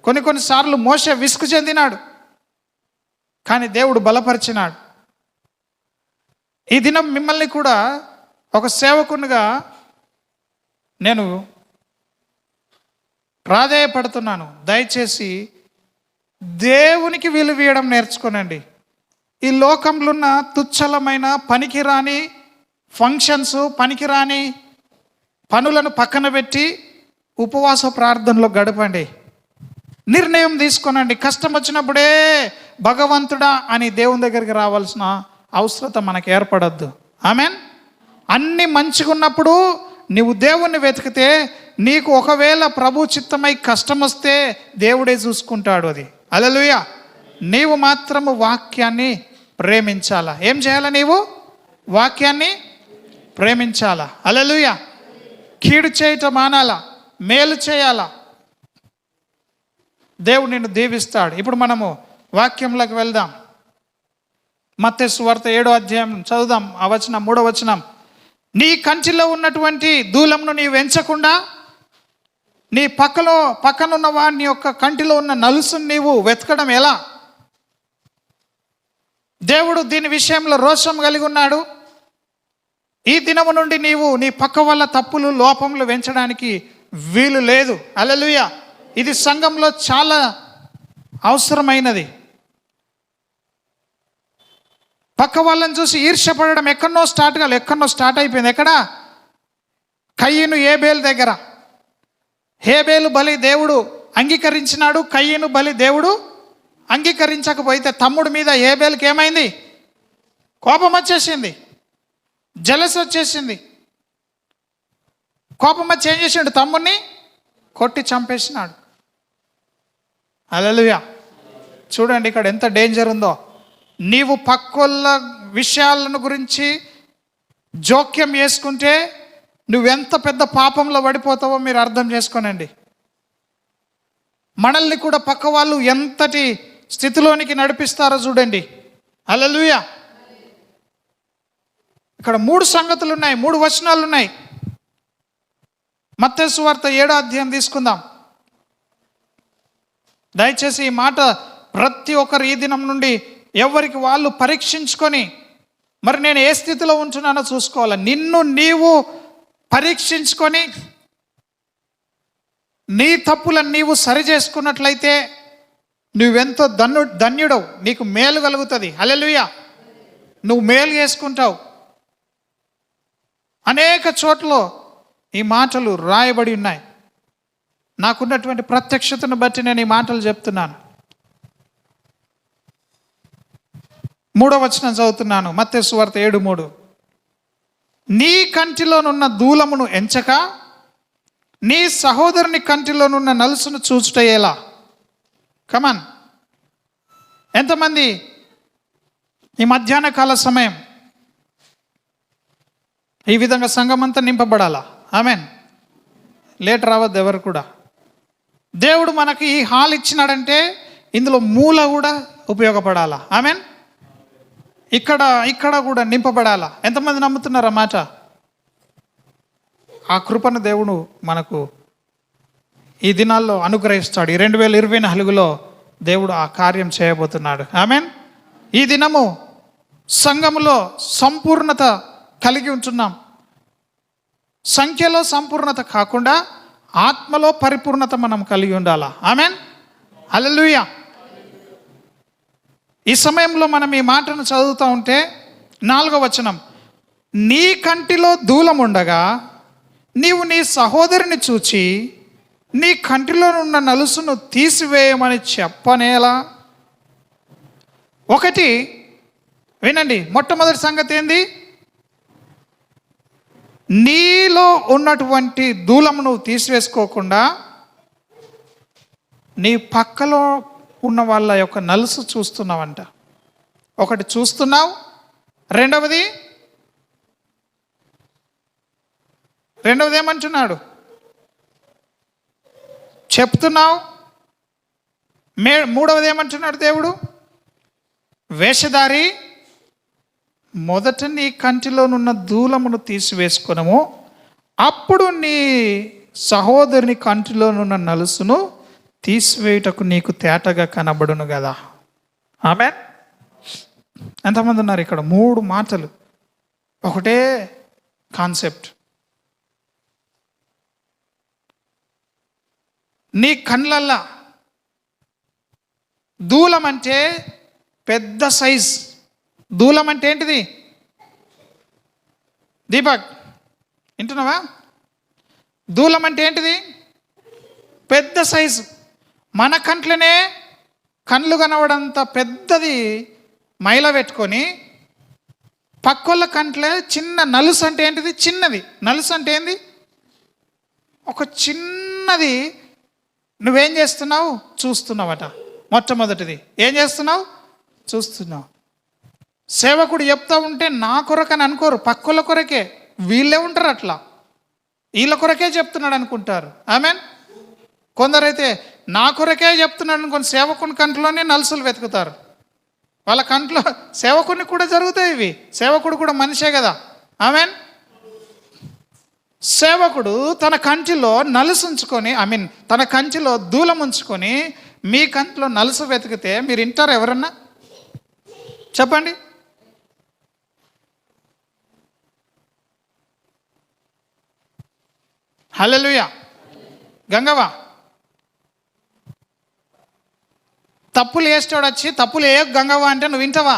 కొన్నిసార్లు మోషే విసుగు చెందినాడు, కానీ దేవుడు బలపరిచినాడు. ఈ దినం మిమ్మల్ని కూడా ఒక సేవకునిగా నేను ప్రాధేయపడుతున్నాను. దయచేసి దేవునికి విలువ ఇవ్వడం నేర్చుకోనండి. ఈ లోకంలో ఉన్న తుచ్చలమైన పనికిరాని ఫంక్షన్స్, పనికిరాని పనులను పక్కన పెట్టి ఉపవాస ప్రార్థనలో గడపండి. నిర్ణయం తీసుకోనండి. కష్టం వచ్చినప్పుడే భగవంతుడా అని దేవుని దగ్గరికి రావాల్సిన అవసరం మనకు ఏర్పడద్దు. ఆమెన్. అన్ని మంచిగా ఉన్నప్పుడు నీవు దేవుణ్ణి వెతికితే నీకు ఒకవేళ ప్రభు చిత్తమై కష్టం వస్తే దేవుడే చూసుకుంటాడు అది. హల్లెలూయా. నీవు మాత్రము వాక్యాన్ని ప్రేమించాలా. ఏం చేయాలా? నీవు వాక్యాన్ని ప్రేమించాలా. హల్లెలూయా. కీడు చేయటం మానాలా, మేలు చేయాలా. దేవుడు నిన్ను దీవిస్తాడు. ఇప్పుడు మనము వాక్యంలోకి వెళ్దాం. మత్తయి సువార్త 7వ అధ్యాయం చదువుదాం. ఆ వచనం 3వ వచనం. నీ కంటిలో ఉన్నటువంటి దూలంను నీవు ఎంచకుండా నీ పక్కనున్న వాడిని యొక్క కంటిలో ఉన్న నలుసును నీవు వెతకడం ఎలా? దేవుడు దీని విషయంలో రోషం కలిగి ఉన్నాడు. ఈ దినము నుండి నీవు నీ పక్క వాళ్ళ తప్పులు, లోపములు వెంచడానికి వీలు లేదు. హల్లెలూయా. ఇది సంఘంలో చాలా అవసరమైనది. పక్క వాళ్ళని చూసి ఈర్ష్యపడడం ఎక్కడో స్టార్ట్ అయిపోయింది. ఎక్కడ? కయ్యను ఏబేలు దగ్గర. హేబేలు బలి దేవుడు అంగీకరించినాడు, కయ్యను బలి దేవుడు అంగీకరించకపోతే తమ్ముడి మీద ఏబేలుకి ఏమైంది? కోపం వచ్చేసింది, జలస్ వచ్చేసింది. కోపం వచ్చి ఏం చేసిండు? తమ్ముడిని కొట్టి చంపేసినాడు. హల్లెలూయా. చూడండి ఇక్కడ ఎంత డేంజర్ ఉందో. నీవు పక్కోళ్ళ విషయాలను గురించి జోక్యం చేసుకుంటే నువ్వెంత పెద్ద పాపంలో పడిపోతావో మీరు అర్థం చేసుకోనండి. మనల్ని కూడా పక్క వాళ్ళు ఎంతటి స్థితిలోనికి నడిపిస్తారో చూడండి. హల్లెలూయా. ఇక్కడ 3 సంగతులు ఉన్నాయి, 3 వచనాలు ఉన్నాయి. మత్తయి సువార్త 7వ అధ్యాయం తీసుకుందాం. దయచేసి ఈ మాట ప్రతి ఒక్కరు ఈ దినం నుండి ఎవరికి వాళ్ళు పరీక్షించుకొని, మరి నేను ఏ స్థితిలో ఉంటున్నానో చూసుకోవాలి. నిన్ను నీవు పరీక్షించుకొని నీ తప్పులను నీవు సరి చేసుకున్నట్లయితే నువ్వెంతో ధన్యుడవు, నీకు మేలు కలుగుతుంది. హల్లెలూయా. నువ్వు మేలు చేసుకుంటావు. అనేక చోట్ల ఈ మాటలు రాయబడి ఉన్నాయి. నాకున్నటువంటి ప్రత్యక్షతను బట్టి నేను ఈ మాటలు చెప్తున్నాను. 3వ వచనం చదువుతున్నాను, మత్తయి సువార్త 7:3. నీ కంటిలోనున్న దూలమును ఎంచక నీ సహోదరుని కంటిలోనున్న నలుసును చూచుటయేలా. కమాన్. ఎంతమంది ఈ మధ్యాహ్న కాల సమయం ఈ విధంగా సంఘమంతా నింపబడాలా? ఆమెన్. లేట్ రావద్దు ఎవరు కూడా. దేవుడు మనకి ఈ హాల్ ఇచ్చినాడంటే ఇందులో మూల కూడా ఉపయోగపడాలా? ఆమెన్. ఇక్కడ కూడా నింపబడాలా? ఎంతమంది నమ్ముతున్నారు ఆ మాట? ఆ కృపను దేవుడు మనకు ఈ దినాల్లో అనుగ్రహిస్తాడు. ఈ 2024లో దేవుడు ఆ కార్యం చేయబోతున్నాడు. ఆమెన్. ఈ దినము సంఘములో సంపూర్ణత కలిగి ఉంటున్నాం. సంఖ్యలో సంపూర్ణత కాకుండా ఆత్మలో పరిపూర్ణత మనం కలిగి ఉండాలా? ఆమెన్. హల్లెలూయా. ఈ సమయంలో మనం ఈ మాటను చదువుతూ ఉంటే 4వ వచనం, నీ కంటిలో దూలం ఉండగా నీవు నీ సహోదరుని చూచి నీ కంటిలో ఉన్న నలుసును తీసివేయమని చెప్పనేలా? ఒకటి వినండి, మొట్టమొదటి సంగతి ఏంది? నీలో ఉన్నటువంటి దూలము నువ్వు తీసివేసుకోకుండా నీ పక్కలో ఉన్న వాళ్ళ యొక్క నలుసు చూస్తున్నావంట. ఒకటి చూస్తున్నావు, రెండవది ఏమంటున్నాడు? చెప్తున్నావు. మూడవది ఏమంటున్నాడు దేవుడు? వేషధారి, మొదట నీ కంటిలోనున్న దూలమును తీసివేసుకునము, అప్పుడు నీ సహోదరుని కంటిలోనున్న నలుసును తీసివేయుటకు నీకు తేటగా కనబడును కదా. ఆమెన్. ఎంతమంది ఉన్నారు ఇక్కడ? 3 మాటలు, ఒకటే కాన్సెప్ట్. నీ కళ్ళల్లా దూలం అంటే పెద్ద సైజ్. దూలం అంటే ఏంటిది? దీపక్ వింటున్నావా? దూలం అంటే ఏంటిది? పెద్ద సైజు. మన కంట్లోనే కళ్ళు కనబడంత పెద్దది మైల పెట్టుకొని పక్కోళ్ళ కంట్లే చిన్న నలుసు అంటే ఏంటిది? చిన్నది. నలుసు అంటే ఏంది? ఒక చిన్నది. నువ్వేం చేస్తున్నావు? చూస్తున్నావట. మొట్టమొదటిది ఏం చేస్తున్నావు? చూస్తున్నావు. సేవకుడు చెప్తా ఉంటే నా కొరకని అనుకోరు, పక్కోళ్ళ కొరకే. వీళ్ళే ఉంటారు అట్లా, వీళ్ళ కొరకే చెప్తున్నాడు అనుకుంటారు. ఆమెన్. కొందరైతే నా కొరకే చెప్తున్నాడు అనుకుని సేవకుని కంట్లోనే నలుసులు వెతుకుతారు. వాళ్ళ కంట్లో సేవకుని కూడా జరుగుతాయి ఇవి. సేవకుడు కూడా మనిషే కదా. ఆమెన్. సేవకుడు తన కంటిలో నలుసు ఉంచుకొని, తన కంటిలో దూలం ఉంచుకొని మీ కంటిలో నలుసు వెతికితే మీరు వింటారు ఎవరన్నా? చెప్పండి. హల్లెలూయా. గంగవ్వ, తప్పులు వేస్తాడు వచ్చి తప్పులు ఏ గంగవ్వ అంటే నువ్వు వింటావా?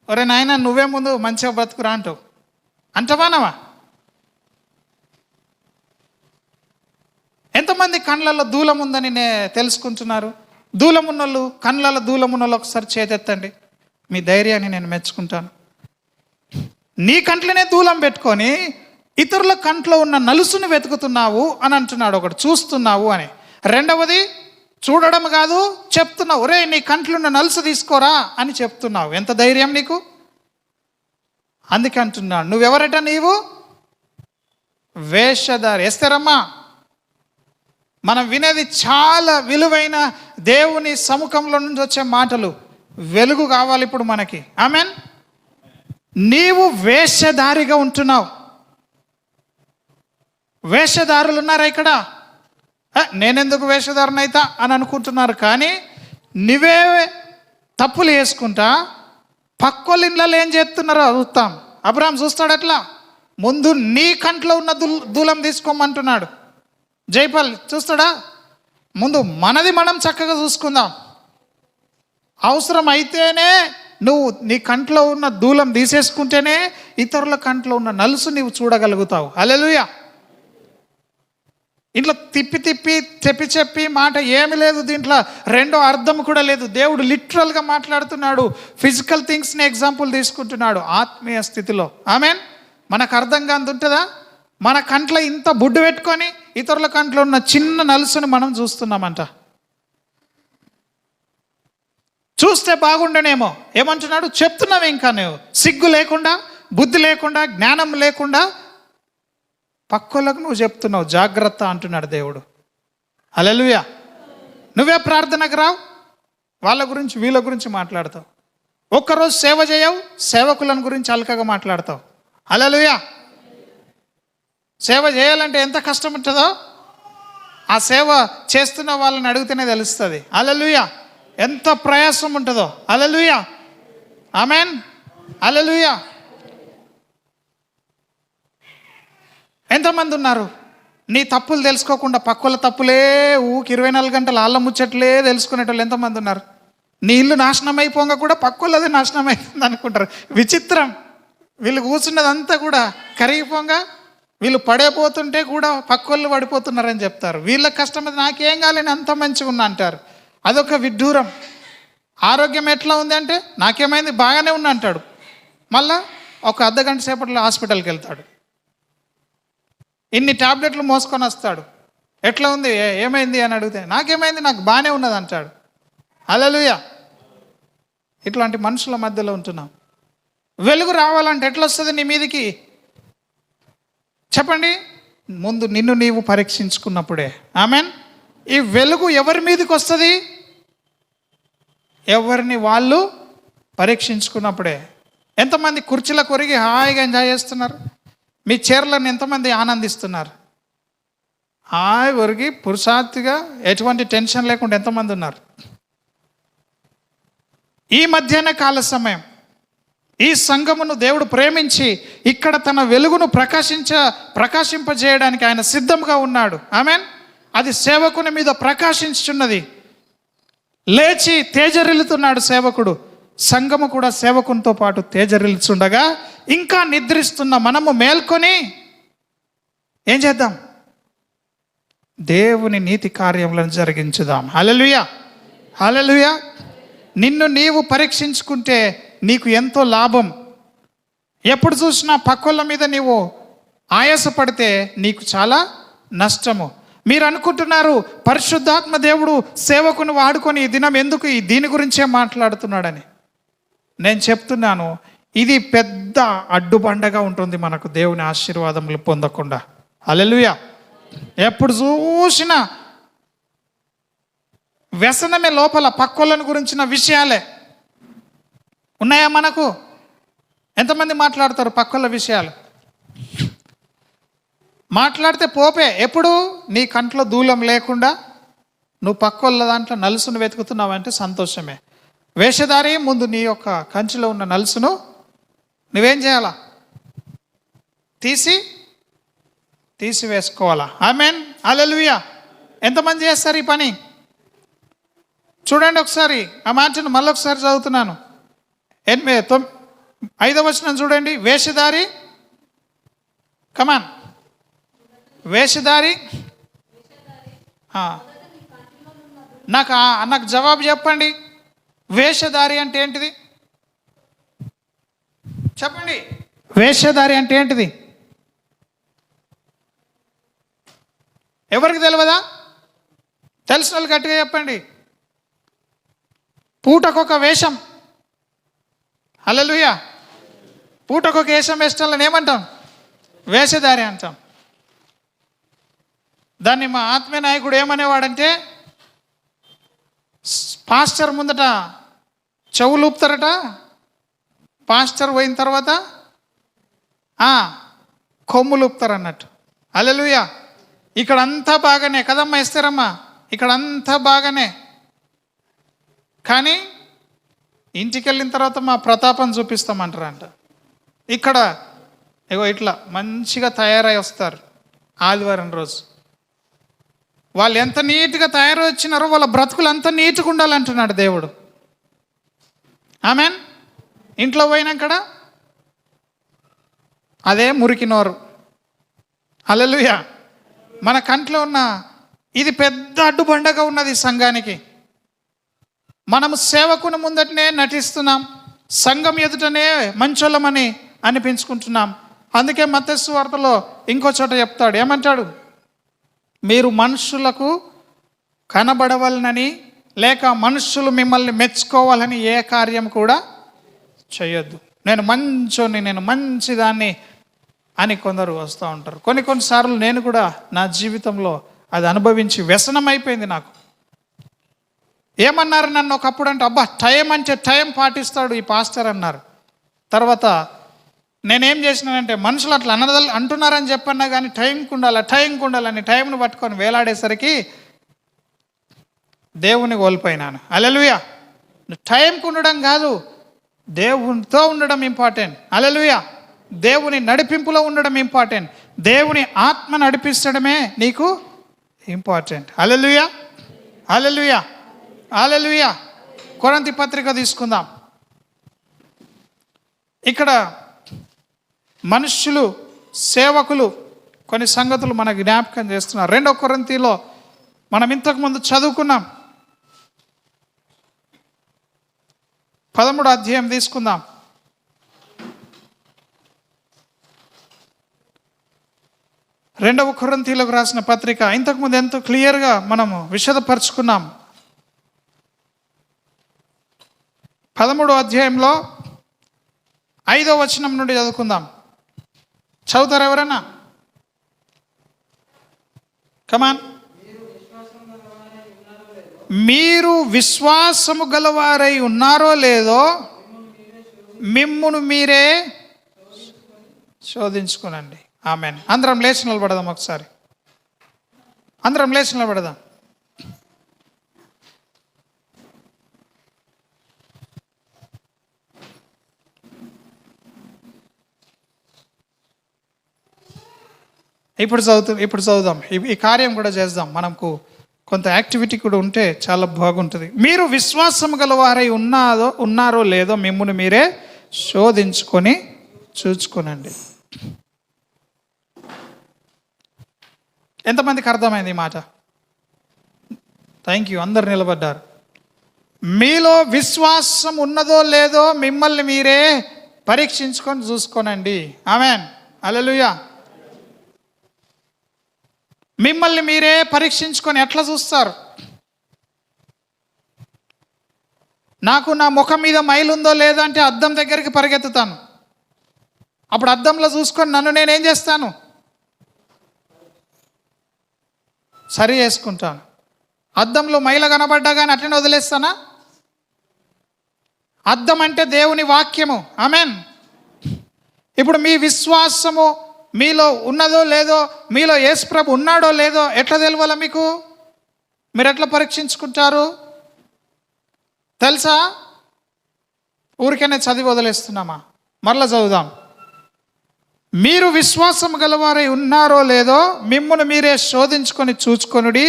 ఒరే నాయన నువ్వే ముందు మంచిగా బ్రతుకురా అంటవానవా? ఎంతమంది కళ్ళల్లో దూలం ఉందని తెలుసుకుంటున్నారు? దూలం ఉన్నోళ్ళు, కళ్ళల్లో దూలం ఉన్నోళ్ళు ఒకసారి చేతెత్తండి. మీ ధైర్యాన్ని నేను మెచ్చుకుంటాను. నీ కంట్లోనే దూలం పెట్టుకొని ఇతరుల కంట్లో ఉన్న నలుసుని వెతుకుతున్నావు అని అంటున్నాడు. ఒకటి చూస్తున్నావు అని. రెండవది చూడడం కాదు, చెప్తున్నావు, ఒరే నీ కంట్లున్న నలుసు తీసుకోరా అని చెప్తున్నావు. ఎంత ధైర్యం నీకు? అందుకే అంటున్నాడు, నువ్వెవరట? నీవు వేషధారి. ఎస్తేరమ్మా, మనం వినేది చాలా విలువైన దేవుని సముఖంలో నుంచి వచ్చే మాటలు. వెలుగు కావాలి ఇప్పుడు మనకి. ఆమెన్. నీవు వేషధారిగా ఉంటున్నావు. వేషధారులు ఉన్నారా ఇక్కడ? నేనెందుకు వేషధారనైతా అని అనుకుంటున్నారు. కానీ నువ్వే తప్పులు వేసుకుంటా పక్కోళ్ళ ఇళ్ళలో ఏం చేస్తున్నారో చూస్తాం. అబ్రాహాం చూస్తాడు అట్లా. ముందు నీ కంట్లో ఉన్న దూలం తీసుకోమంటున్నాడు. జైపాల్ చూస్తాడా? ముందు మనది మనం చక్కగా చూసుకుందాం. అవసరం అయితేనే నువ్వు నీ కంట్లో ఉన్న దూలం తీసేసుకుంటేనే ఇతరుల కంట్లో ఉన్న నలుసు నీవు చూడగలుగుతావు. హల్లెలూయా. ఇంట్లో చెప్పి మాట ఏమి లేదు. దీంట్లో రెండో అర్థం కూడా లేదు. దేవుడు లిటరల్గా మాట్లాడుతున్నాడు. ఫిజికల్ థింగ్స్ని ఎగ్జాంపుల్ తీసుకుంటున్నాడు ఆత్మీయ స్థితిలో. ఆమెన్. మనకు అర్థం కాదు ఉంటుందా? మన కంట్లో ఇంత బుడ్డు పెట్టుకొని ఇతరుల కంట్లో ఉన్న చిన్న నలుసుని మనం చూస్తున్నామంట. చూస్తే బాగుండనేమో ఏమంటున్నాడు? చెప్తున్నావు. ఇంకా నువ్వు సిగ్గు లేకుండా, బుద్ధి లేకుండా, జ్ఞానం లేకుండా పక్కోళ్ళకు నువ్వు చెప్తున్నావు. జాగ్రత్త అంటున్నాడు దేవుడు. హల్లెలూయా. నువ్వే ప్రార్థనకు రావు, వాళ్ళ గురించి వీళ్ళ గురించి మాట్లాడతావు. ఒక్కరోజు సేవ చేయవు, సేవకులను గురించి అల్కగా మాట్లాడతావు. హల్లెలూయా. సేవ చేయాలంటే ఎంత కష్టం ఉంటుందో ఆ సేవ చేస్తున్న వాళ్ళని అడిగితేనే తెలుస్తుంది. హల్లెలూయా. ఎంత ప్రయాసం ఉంటుందో. హల్లెలూయా. ఆమెన్. హల్లెలూయా. ఎంతమంది ఉన్నారు నీ తప్పులు తెలుసుకోకుండా పక్కల తప్పులే ఊకి 24 గంటలు ఆళ్ళ ముచ్చట్లే తెలుసుకునేటోళ్ళు ఎంతమంది ఉన్నారు? నీ ఇల్లు నాశనం అయిపోగా కూడా పక్కలదే నాశనం అవుతుంది అనుకుంటారు. విచిత్రం. వీళ్ళు కూర్చున్నదంతా కూడా కరిగిపోగా వీళ్ళు పడైపోతుంటే కూడా పక్కోళ్ళు పడిపోతున్నారని చెప్తారు. వీళ్ళకి కష్టమైతే నాకేం కాలేని అంత మంచిగా ఉన్నా అంటారు. అదొక విడ్డూరం. ఆరోగ్యం ఎట్లా ఉంది అంటే నాకేమైంది, బాగానే ఉన్నా అంటాడు. మళ్ళా ఒక అర్ధగంట సేపట్లో హాస్పిటల్కి వెళ్తాడు. ఇన్ని టాబ్లెట్లు మోసుకొని వస్తాడు. ఎట్లా ఉంది, ఏమైంది అని అడిగితే నాకేమైంది, నాకు బాగానే ఉన్నది అంటాడు. హల్లెలూయా. ఇట్లాంటి మనుషుల మధ్యలో ఉంటున్నాం. వెలుగు రావాలంటే ఎట్లా వస్తుంది నీ మీదికి చెప్పండి? ముందు నిన్ను నీవు పరీక్షించుకున్నప్పుడే. ఆమెన్. ఈ వెలుగు ఎవరి మీదకి వస్తుంది? ఎవరిని వాళ్ళు పరీక్షించుకున్నప్పుడే. ఎంతమంది కుర్చీల కొరిగి హాయిగా ఎంజాయ్ చేస్తున్నారు? మీ చీరలను ఎంతమంది ఆనందిస్తున్నారు? హాయి ఒరిగి పురుషాత్తుగా ఎటువంటి టెన్షన్ లేకుండా ఎంతమంది ఉన్నారు? ఈ మధ్యాహ్న కాల సమయం ఈ సంఘమును దేవుడు ప్రేమించి ఇక్కడ తన వెలుగును ప్రకాశింపజేయడానికి ఆయన సిద్ధంగా ఉన్నాడు. ఆమెన్. అది సేవకుని మీద ప్రకాశించుచున్నది. లేచి తేజరిల్లుతున్నాడు సేవకుడు. సంఘము కూడా సేవకునితో పాటు తేజరిల్చుండగా ఇంకా నిద్రిస్తున్న మనము మేల్కొని ఏం చేద్దాం? దేవుని నీతి కార్యములను జరిగించుదాం. హల్లెలూయా. హల్లెలూయా. నిన్ను నీవు పరీక్షించుకుంటే నీకు ఎంతో లాభం. ఎప్పుడు చూసినా పక్కోళ్ళ మీద నీవు ఆయాసపడితే నీకు చాలా నష్టము. మీరు అనుకుంటున్నారు పరిశుద్ధాత్మ దేవుడు సేవకుని వాడుకొని ఈ దినం ఎందుకు దీని గురించే మాట్లాడుతున్నాడని. నేను చెప్తున్నాను, ఇది పెద్ద అడ్డుబండగా ఉంటుంది మనకు దేవుని ఆశీర్వాదములు పొందకుండా. హల్లెలూయా. ఎప్పుడు చూసినా వ్యసనమే లోపల, పక్కోళ్ళని గురించిన విషయాలే ఉన్నాయా మనకు? ఎంతమంది మాట్లాడతారు పక్కోళ్ళ విషయాలు? మాట్లాడితే పోపే. ఎప్పుడు నీ కంట్లో దూలం లేకుండా నువ్వు పక్కోళ్ళ దాంట్లో నలుసును వెతుకుతున్నావు అంటే సంతోషమే. వేషధారి, ముందు నీ యొక్క కంచిలో ఉన్న నలుసును నువ్వేం చేయాలా? తీసివేసుకోవాలా. ఆమెన్. హల్లెలూయా. ఎంతమంది చేస్తారు ఈ పని? చూడండి ఒకసారి ఆ మాటను మళ్ళీ ఒకసారి చదువుతున్నాను. 5వ వచనం చూడండి. వేషధారి, కమాన్, వేషధారి. నాకు జవాబు చెప్పండి. వేషధారి అంటే ఏంటిది చెప్పండి? వేషధారి అంటే ఏంటిది? ఎవరికి తెలియదా? తెలిసిన వాళ్ళు గట్టిగా చెప్పండి. పూటకొక వేషం. హల్లెలూయా. పూటకొక వేషం వేసేటోళ్ళని ఏమంటాం? వేషధారి అంటాం. దాన్ని మా ఆత్మీయ నాయకుడు ఏమనేవాడంటే, పాస్టర్ ముందట చెవులు ఊపుతారట, పాస్టర్ పోయిన తర్వాత కొమ్ములు ఊపుతారు అన్నట్టు. హల్లెలూయా. ఇక్కడ అంతా బాగానే కదమ్మా ఇస్తారమ్మా, ఇక్కడ అంతా బాగానే. కానీ ఇంటికి వెళ్ళిన తర్వాత మా ప్రతాపం చూపిస్తామంటారంట. ఇక్కడ ఇట్లా మంచిగా తయారై వస్తారు ఆదివారం రోజు. వాళ్ళు ఎంత నీట్గా తయారై వచ్చినారో వాళ్ళ బ్రతుకులు అంత నీట్గా ఉండాలంటున్నాడు దేవుడు. ఆమెన్. ఇంట్లో పోయినాకడ అదే మురికి నోరు. హల్లెలూయా. మన కంట్లో ఉన్న ఇది పెద్ద అడ్డుబండగా ఉన్నది సంఘానికి. మనము సేవకుని ముందటనే నటిస్తున్నాం, సంఘం ఎదుటనే మంచోళ్ళమని అనిపించుకుంటున్నాం. అందుకే మత్తయి సువార్తలో ఇంకో చోట చెప్తాడు, ఏమంటాడు? మీరు మనుషులకు కనబడవలనని లేక మనుషులు మిమ్మల్ని మెచ్చుకోవాలని ఏ కార్యం కూడా చేయొద్దు. నేను మంచోని, నేను మంచిదాన్ని అని కొందరు వస్తూ ఉంటారు. కొన్నిసార్లు నేను కూడా నా జీవితంలో అది అనుభవించి వ్యసనం అయిపోయింది నాకు. ఏమన్నారు నన్ను ఒకప్పుడు అంటే, అబ్బా టైం అంటే టైం పాటిస్తాడు ఈ పాస్టర్ అన్నారు. తర్వాత నేనేం చేసినానంటే, మనుషులు అట్లా అంటున్నారని చెప్పన్నా కానీ టైంకి ఉండాలని టైంను పట్టుకొని వేలాడేసరికి దేవుని కోల్పోయినాను. హల్లెలూయా. టైంకి ఉండడం కాదు, దేవునితో ఉండడం ఇంపార్టెంట్. హల్లెలూయా. దేవుని నడిపింపులో ఉండడం ఇంపార్టెంట్. దేవుని ఆత్మ నడిపించడమే నీకు ఇంపార్టెంట్. హల్లెలూయా. హల్లెలూయా. హల్లెలూయా. కొరింథీ పత్రిక తీసుకుందాం. ఇక్కడ మనుష్యులు, సేవకులు కొన్ని సంగతులు మనకు జ్ఞాపకం చేస్తున్నారు. 2 కొరింథీలో మనం ఇంతకుముందు చదువుకున్నాం. 13వ అధ్యాయం తీసుకుందాం. 2వ కొరింథీలకు రాసిన పత్రిక ఇంతకుముందు ఎంతో క్లియర్గా మనము విశదపరుచుకున్నాం. 13వ అధ్యాయంలో 5వ వచనం నుండి చదువుకుందాం. చదువుతారు ఎవరైనా? కమాన్. మీరు విశ్వాసము గలవారై ఉన్నారో లేదో మిమ్మును మీరే శోధించుకోనండి. ఆమెన్. అందరం లేచి నిలబడదాం. ఒకసారి అందరం లేచి నిలబడదాం. ఇప్పుడు చదువుదాం. ఈ కార్యం కూడా చేద్దాం. మనకు కొంత యాక్టివిటీ కూడా ఉంటే చాలా బాగుంటుంది. మీరు విశ్వాసం గలవారై ఉన్నారో లేదో మిమ్మును మీరే శోధించుకొని చూచుకోనండి. ఎంతమందికి అర్థమైంది ఈ మాట? Thank you. అందరు నిలబడ్డారు. మీలో విశ్వాసం ఉన్నదో లేదో మిమ్మల్ని మీరే పరీక్షించుకొని చూసుకోనండి. ఆమెన్. హల్లెలూయా. మిమ్మల్ని మీరే పరీక్షించుకొని ఎట్లా చూస్తారు? నాకు నా ముఖం మీద మైలు ఉందో లేదో అంటే అద్దం దగ్గరికి పరిగెత్తుతాను. అప్పుడు అద్దంలో చూసుకొని నన్ను నేనేం చేస్తాను? సరి చేసుకుంటాను. అద్దంలో మైల కనబడ్డా కానీ అట్లనే వదిలేస్తానా? అద్దం అంటే దేవుని వాక్యము. ఆమెన్. ఇప్పుడు మీ విశ్వాసము మీలో ఉన్నదో లేదో, మీలో యేసు ప్రభు ఉన్నాడో లేదో ఎట్లా తెలవాలా మీకు? మీరు ఎట్లా పరీక్షించుకుంటారు తెలుసా? ఊరికనే చదివి వదిలేస్తున్నామా? మరలా చదువుదాం. మీరు విశ్వాసం గలవారై ఉన్నారో లేదో మిమ్మును మీరే శోధించుకొని చూచుకొనుడి,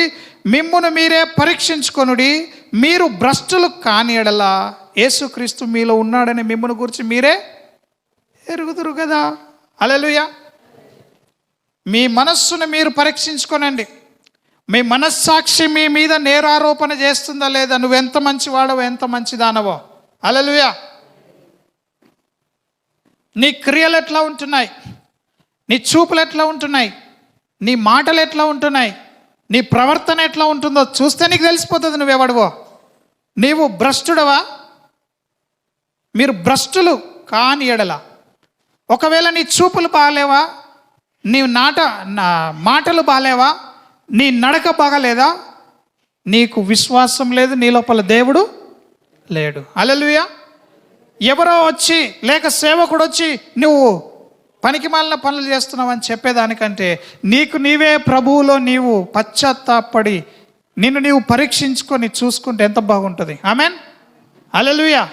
మిమ్మును మీరే పరీక్షించుకొనుడి. మీరు భ్రష్టులు కాని యెడల యేసుక్రీస్తు మీలో ఉన్నాడని మిమ్మును గురించి మీరే ఎరుగుదురు కదా. హల్లెలూయా. మీ మనస్సును మీరు పరీక్షించుకోనండి. మీ మనస్సాక్షి మీ మీద నేరారోపణ చేస్తుందా లేదా? నువ్వు ఎంత మంచివాడవో, ఎంత మంచిదానవో. హల్లెలూయా. నీ క్రియలు ఎట్లా ఉంటున్నాయి? నీ చూపులు ఎట్లా ఉంటున్నాయి? నీ మాటలు ఎట్లా ఉంటున్నాయి? నీ ప్రవర్తన ఎట్లా ఉంటుందో చూస్తే నీకు తెలిసిపోతుంది నువ్వెవడవో. నీవు భ్రష్టుడవా? మీరు భ్రష్టులు కాని ఎడల, ఒకవేళ నీ చూపులు బాగలేవా, నీ మాటలు బాగలేవా, నీ నడక బాగలేదా, నీకు విశ్వాసం లేదు, నీ లోపల దేవుడు లేడు. హల్లెలూయా. ఎవరో వచ్చి లేక సేవకుడు వచ్చి నువ్వు పనికిమాలిన పనులు చేస్తున్నావు అని చెప్పేదానికంటే నీకు నీవే ప్రభువులో నీవు పశ్చాత్తాపడి నిన్ను నీవు పరీక్షించుకొని చూసుకుంటే ఎంత బాగుంటుంది. ఆమెన్. హల్లెలూయా.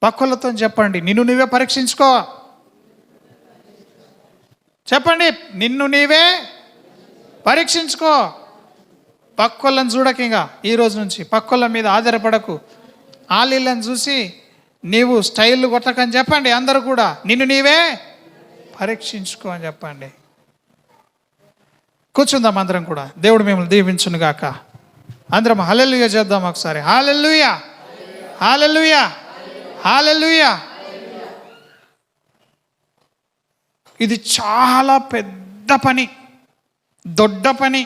పక్కలతో చెప్పండి, నిన్ను నీవే పరీక్షించుకో. చెప్పండి, నిన్ను నీవే పరీక్షించుకో. పక్కోళ్ళని చూడకింగా ఈ రోజు నుంచి పక్కోళ్ళ మీద ఆధారపడకు. ఆలీళ్ళని చూసి నీవు స్టైల్ కొట్టకని చెప్పండి. అందరూ కూడా నిన్ను నీవే పరీక్షించుకో అని చెప్పండి. కూర్చుందాం అందరం కూడా. దేవుడు మిమ్మల్ని దీవించును గాక. అందరం హల్లెలూయా చేద్దాం ఒకసారి. హల్లెలూయా, హల్లెలూయా, హల్లెలూయా. ఇది చాలా పెద్ద పని, దొడ్డ పని,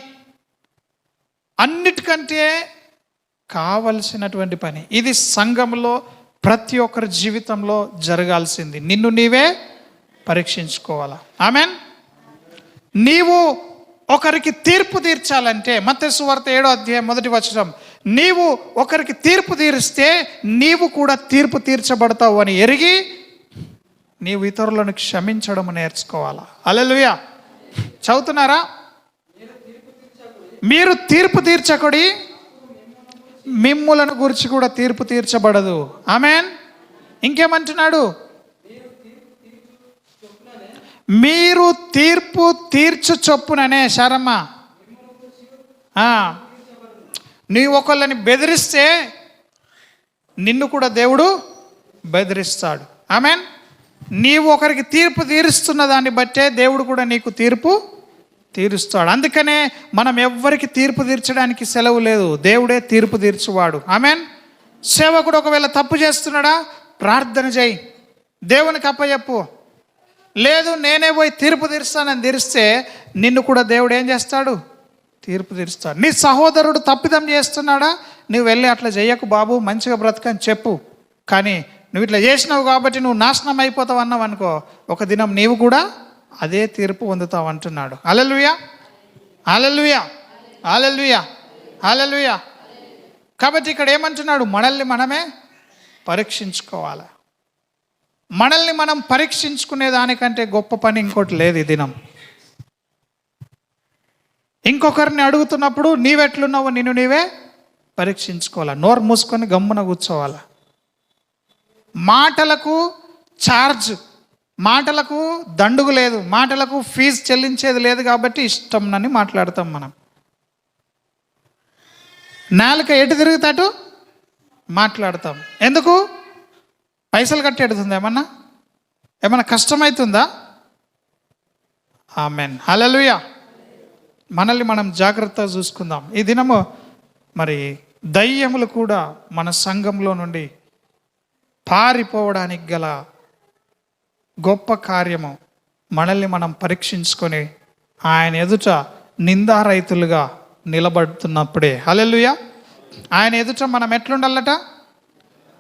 అన్నిటికంటే కావలసినటువంటి పని. ఇది సంఘంలో ప్రతి ఒక్కరి జీవితంలో జరగాల్సింది. నిన్ను నీవే పరీక్షించుకోవాలా. ఆమెన్. నీవు ఒకరికి తీర్పు తీర్చాలంటే మత్తయి సువార్త 7వ అధ్యాయం 1వ వచనం, నీవు ఒకరికి తీర్పు తీరిస్తే నీవు కూడా తీర్పు తీర్చబడతావు అని ఎరిగి నీవు ఇతరులను క్షమించడం నేర్చుకోవాలా. హల్లెలూయా. చదువుతున్నారా? మీరు తీర్పు తీర్చకుడి, మిమ్ములను గురించి కూడా తీర్పు తీర్చబడదు. ఆమెన్. ఇంకేమంటున్నాడు? మీరు తీర్పు తీర్చు చొప్పుననే. శరమ్మ, నీవు ఒకళ్ళని బెదిరిస్తే నిన్ను కూడా దేవుడు బెదిరిస్తాడు. ఆమెన్. నీవు ఒకరికి తీర్పు తీరుస్తున్న దాన్ని బట్టే దేవుడు కూడా నీకు తీర్పు తీరుస్తాడు. అందుకనే మనం ఎవ్వరికి తీర్పు తీర్చడానికి సెలవు లేదు, దేవుడే తీర్పు తీర్చువాడు. ఆమెన్. సేవకుడు ఒకవేళ తప్పు చేస్తున్నాడా, ప్రార్థన చేయి, దేవునికి అప్పచెప్పు. లేదు నేనే పోయి తీర్పు తీరుస్తానని తీరిస్తే నిన్ను కూడా దేవుడు ఏం చేస్తాడు? తీర్పు తీరుస్తాడు. నీ సహోదరుడు తప్పిదం చేస్తున్నాడా, నువ్వు వెళ్ళి అట్లా చెయ్యకు బాబు, మంచిగా బ్రతకని చెప్పు. కానీ నువ్వు ఇట్లా చేసినావు కాబట్టి నువ్వు నాశనం అయిపోతావు అన్నావు అనుకో, ఒక దినం నీవు కూడా అదే తీర్పు పొందుతావు అంటున్నాడు. హల్లెలూయా, హల్లెలూయా, హల్లెలూయా, హల్లెలూయా. కాబట్టి ఇక్కడ ఏమంటున్నాడు? మనల్ని మనమే పరీక్షించుకోవాలి. మనల్ని మనం పరీక్షించుకునే దానికంటే గొప్ప పని ఇంకోటి లేదు ఈ దినం. ఇంకొకరిని అడుగుతున్నప్పుడు నీవెట్లున్నావో నిన్ను నీవే పరీక్షించుకోవాలి. నోరు మూసుకొని గమ్మున కూర్చోవాలి. మాటలకు ఛార్జ్, మాటలకు దండుగు లేదు, మాటలకు ఫీజు చెల్లించేది లేదు. కాబట్టి ఇష్టంనని మాట్లాడతాం మనం. నాలుక ఎటు తిరుగుతాటు మాట్లాడతాం. ఎందుకు? పైసలు కట్టేడుతుంది. ఏమన్నా కష్టమవుతుందా? ఆమెన్. హల్లెలూయా. మనల్ని మనం జాగ్రత్తగా చూసుకుందాం. ఈ దినము మరి దయ్యములు కూడా మన సంఘంలో నుండి పారిపోవడానికి గల గొప్ప కార్యము మనల్ని మనం పరీక్షించుకొని ఆయన ఎదుట నిందారహితులుగా నిలబడుతున్నప్పుడే. హల్లెలూయా. ఆయన ఎదుట మనం ఎట్లుండాలట?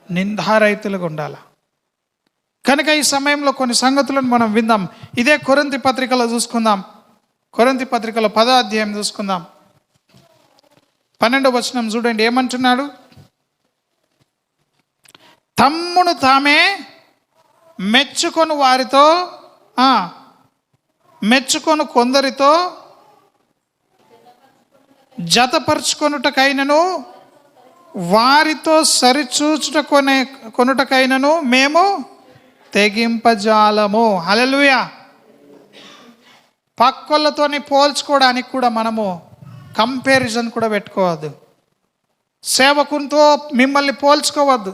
నిందారహితులుగా ఉండాలి. కనుక ఈ సమయంలో కొన్ని సంగతులను మనం విందాం. ఇదే కొరింథీ పత్రికలో చూసుకుందాం. కొరింథీ పత్రికలో 10వ అధ్యాయం చూసుకుందాం. 12వ వచనం చూడండి, ఏమంటున్నాడు? తమ్మును తామే మెచ్చుకొని వారితో, మెచ్చుకొని కొందరితో జతపరుచుకొనుటకైనను వారితో సరిచూచుకొనుటకైనను మేము తెగింపజాలము. హల్లెలూయా. పక్కలతోని పోల్చుకోవడానికి కూడా మనము కంపారిజన్ కూడా పెట్టుకోవద్దు. సేవకునితో మిమ్మల్ని పోల్చుకోవద్దు.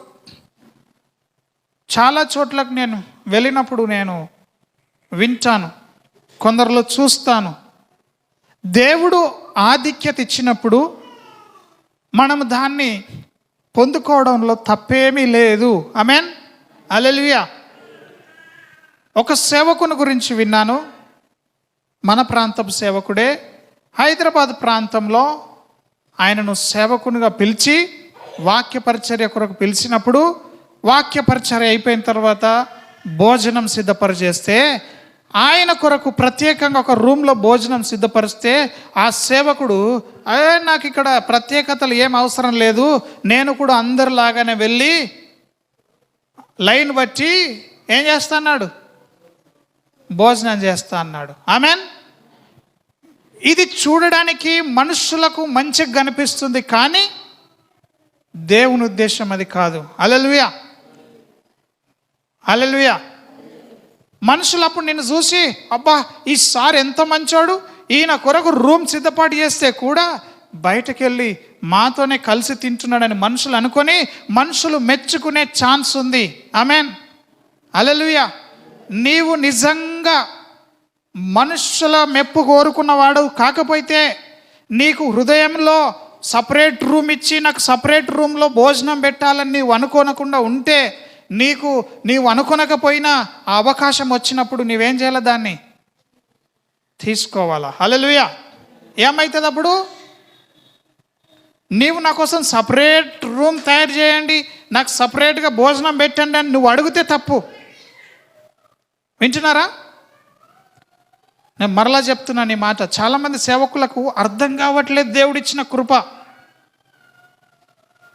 చాలా చోట్లకు నేను వెళ్ళినప్పుడు నేను వింటాను, కొందరిలో చూస్తాను. దేవుడు ఆధిక్యత ఇచ్చినప్పుడు మనం దాన్ని పొందుకోవడంలో తప్పేమీ లేదు. ఆమెన్. హల్లెలూయా. ఒక సేవకుని గురించి విన్నాను. మన ప్రాంతపు సేవకుడే, హైదరాబాద్ ప్రాంతంలో ఆయనను సేవకునిగా పిలిచి వాక్య పరిచర్య కొరకు పిలిచినప్పుడు వాక్య పరిచర్య అయిపోయిన తర్వాత భోజనం సిద్ధపరిచేస్తే ఆయన కొరకు ప్రత్యేకంగా ఒక రూమ్లో భోజనం సిద్ధపరిస్తే ఆ సేవకుడు నాకు ఇక్కడ ప్రత్యేకతలు ఏం అవసరం లేదు, నేను కూడా అందరిలాగానే వెళ్ళి లైన్ బట్టి ఏం చేస్తా అన్నాడు, భోజనం చేస్తా అన్నాడు. ఆమెన్. ఇది చూడడానికి మనుషులకు మంచిగా కనిపిస్తుంది, కానీ దేవుని ఉద్దేశం అది కాదు. హల్లెలూయా, హల్లెలూయా. మనుషులు అప్పుడు నిన్ను చూసి అబ్బా ఈ సార్ ఎంత మంచోడు, ఈయన కొరకు రూమ్ సిద్ధపాటు చేస్తే కూడా బయటకు వెళ్ళి మాతోనే కలిసి తింటున్నాడని మనుషులు అనుకొని మనుషులు మెచ్చుకునే ఛాన్స్ ఉంది. ఆమెన్, హల్లెలూయా. నీవు నిజంగా మనుషుల మెప్పు కోరుకున్నవాడు కాకపోతే, నీకు హృదయంలో సపరేట్ రూమ్ ఇచ్చి నాకు సపరేట్ రూమ్లో భోజనం పెట్టాలని నీవు అనుకోనకుండా ఉంటే, నీవు అనుకొనకపోయినా ఆ అవకాశం వచ్చినప్పుడు నీవేం చేయాలి, దాన్ని తీసుకోవాలా. హల్లెలూయా. ఏమవుతుంది అప్పుడు, నీవు నా కోసం సపరేట్ రూమ్ తయారు చేయండి, నాకు సపరేట్గా భోజనం పెట్టండి అని నువ్వు అడిగితే తప్పు. వింటున్నారా? నేను మరలా చెప్తున్నాను ఈ మాట. చాలామంది సేవకులకు అర్థం కావట్లేదు దేవుడిచ్చిన కృప.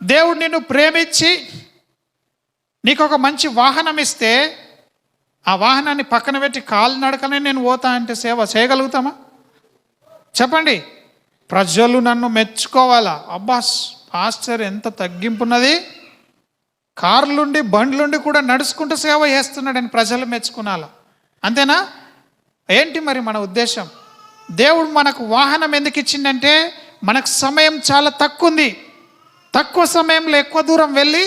దేవుడు నిన్ను ప్రేమించి నీకు ఒక మంచి వాహనం ఇస్తే ఆ వాహనాన్ని పక్కన పెట్టి కాలినడకనే నేను పోతా అంటే సేవ చేయగలుగుతామా? చెప్పండి. ప్రజలు నన్ను మెచ్చుకోవాలా, అబ్బా పాస్టర్ ఎంత తగ్గింపున్నది, కార్లుండి బండ్లుండి కూడా నడుచుకుంటూ సేవ చేస్తున్నాడని ప్రజలు మెచ్చుకునాలా. అంతేనా? ఏంటి మరి మన ఉద్దేశం? దేవుడు మనకు వాహనం ఎందుకు ఇచ్చిందంటే మనకు సమయం చాలా తక్కువ ఉంది, తక్కువ సమయంలో ఎక్కువ దూరం వెళ్ళి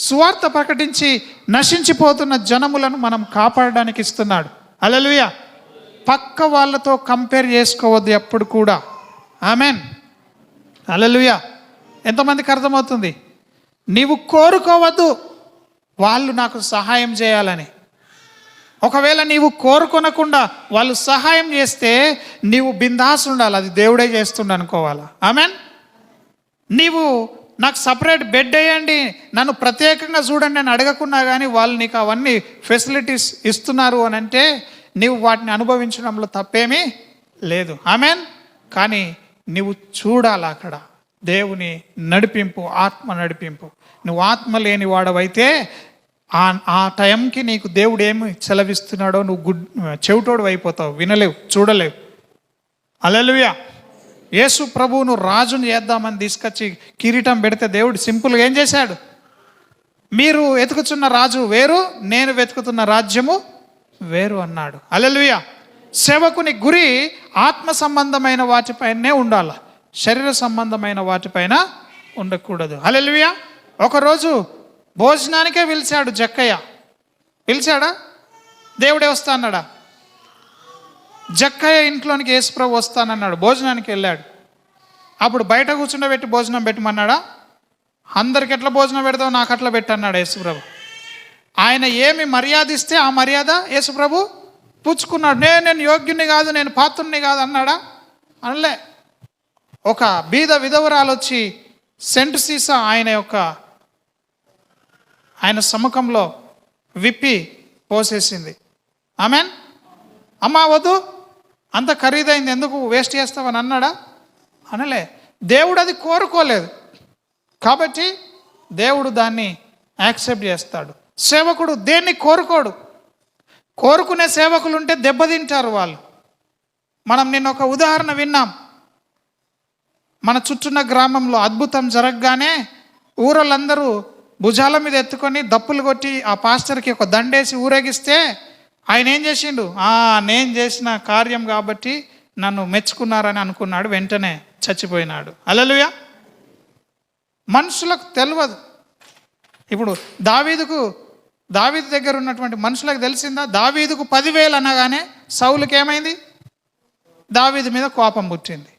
సువార్త ప్రకటించి నశించిపోతున్న జనములను మనం కాపాడడానికి ఇస్తున్నాడు. హల్లెలూయా. పక్క వాళ్ళతో కంపేర్ చేసుకోవద్దు ఎప్పుడు కూడా. ఆమెన్, హల్లెలూయా. ఎంతమందికి అర్థమవుతుంది? నీవు కోరుకోవద్దు వాళ్ళు నాకు సహాయం చేయాలని. ఒకవేళ నీవు కోరుకొనకుండా వాళ్ళు సహాయం చేస్తే నీవు బిందాసు ఉండాలి, అది దేవుడే చేస్తుండ అనుకోవాలా. ఆమెన్. నీవు నాకు సపరేట్ బెడ్ వేయండి, నన్ను ప్రత్యేకంగా చూడండి అని అడగకున్నా కానీ వాళ్ళు నీకు అవన్నీ ఫెసిలిటీస్ ఇస్తున్నారు అని అంటే నీవు వాటిని అనుభవించడంలో తప్పేమీ లేదు. ఆమెన్. కానీ నీవు చూడాలి అక్కడ దేవుని నడిపింపు, ఆత్మ నడిపింపు. నువ్వు ఆత్మ లేని వాడవైతే ఆ టైంకి నీకు దేవుడు ఏమి సెలవిస్తున్నాడో నువ్వు చెవిటోడు అయిపోతావు, వినలేవు, చూడలేవు. హల్లెలూయా. యేసు ప్రభువును రాజును చేద్దామని తీసుకొచ్చి కిరీటం పెడితే దేవుడు సింపుల్గా ఏం చేశాడు, మీరు వెతుకుతున్న రాజు వేరు, నేను వెతుకుతున్న రాజ్యము వేరు అన్నాడు. హల్లెలూయా. సేవకుని గురి ఆత్మ సంబంధమైన వాటిపైనే ఉండాలి, శరీర సంబంధమైన వాటిపైన ఉండకూడదు. హల్లెలూయా. ఒకరోజు భోజనానికే పిలిచాడు జక్కయ్య. పిలిచాడా? దేవుడే వస్తా అన్నాడా? జక్కయ్య ఇంట్లోనికి యేసుప్రభు వస్తానన్నాడు, భోజనానికి వెళ్ళాడు. అప్పుడు బయట కూర్చుండబెట్టి భోజనం పెట్టమన్నాడా? అందరికి ఎట్లా భోజనం పెడతావు, నాకు అట్లా పెట్టన్నాడు యేసుప్రభు. ఆయన ఏమి మర్యాద ఇస్తే ఆ మర్యాద యేసుప్రభు పుచ్చుకున్నాడు. నేను యోగ్యుని కాదు, నేను పాత్రుని కాదు అన్నాడా? అనలే. ఒక బీద విధవరాలు వచ్చి సెంటు సీసా ఆయన సముఖంలో విప్పి పోసేసింది. ఆమెన్. అమ్మా వద్దు, అంత ఖరీదైంది ఎందుకు వేస్ట్ చేస్తావని అన్నాడా? అనలే. దేవుడు అది కోరుకోలేదు కాబట్టి దేవుడు దాన్ని యాక్సెప్ట్ చేస్తాడు. సేవకుడు దేన్ని కోరుకోడు. కోరుకునే సేవకులు ఉంటే దెబ్బతింటారు వాళ్ళు. మనం నిన్న ఒక ఉదాహరణ విన్నాం. మన చుట్టూన్న గ్రామంలో అద్భుతం జరగగానే ఊరోళ్ళందరూ భుజాల మీద ఎత్తుకొని దప్పులు కొట్టి ఆ పాస్టర్కి ఒక దండేసి ఊరేగిస్తే ఆయన ఏం చేసిండు, నేను చేసిన కార్యం కాబట్టి నన్ను మెచ్చుకున్నారని అనుకున్నాడు, వెంటనే చచ్చిపోయినాడు. హల్లెలూయా. మనుషులకు తెలియదు. ఇప్పుడు దావీదు దగ్గర ఉన్నటువంటి మనుషులకు తెలిసిందా? దావీదుకు 10,000 అనగానే సౌలుకి ఏమైంది? దావీదు మీద కోపం పుట్టింది.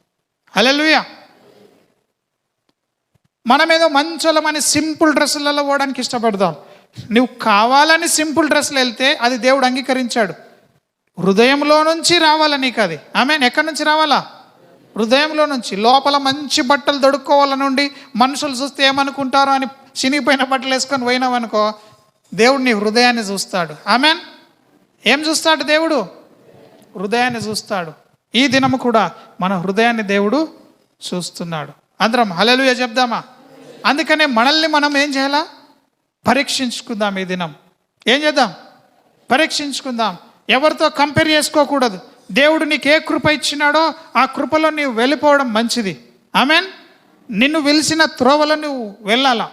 హల్లెలూయా. మనమేదో మంచోళమని సింపుల్ డ్రెస్సులలో పోవడానికి ఇష్టపడతాం. నువ్వు కావాలని సింపుల్ డ్రెస్సులు వెళ్తే అది దేవుడు అంగీకరించాడు. హృదయంలో నుంచి రావాలా నీకు అది. ఆమెన్. ఎక్కడి నుంచి రావాలా? హృదయంలో నుంచి. లోపల మంచి బట్టలు దొడుక్కోవాలని నుండి మనుషులు చూస్తే ఏమనుకుంటారో అని చినిగిపోయిన బట్టలు వేసుకొని పోయినావనుకో, దేవుడు నీ హృదయాన్ని చూస్తాడు. ఆమెన్. ఏం చూస్తాడు దేవుడు? హృదయాన్ని చూస్తాడు. ఈ దినము కూడా మన హృదయాన్ని దేవుడు చూస్తున్నాడు. అందరం హల్లెలూయా చెప్దామా? అందుకనే మనల్ని మనం ఏం చేయాలా? పరీక్షించుకుందాం. ఈ దినం ఏం చేద్దాం? పరీక్షించుకుందాం. ఎవరితో కంపేర్ చేసుకోకూడదు. దేవుడు నీకు ఏ కృప ఇచ్చినాడో ఆ కృపలో నీవు వెళ్ళిపోవడం మంచిది. ఆమెన్. నిన్ను వెలిసిన త్రోవలో నువ్వు వెళ్ళాలా.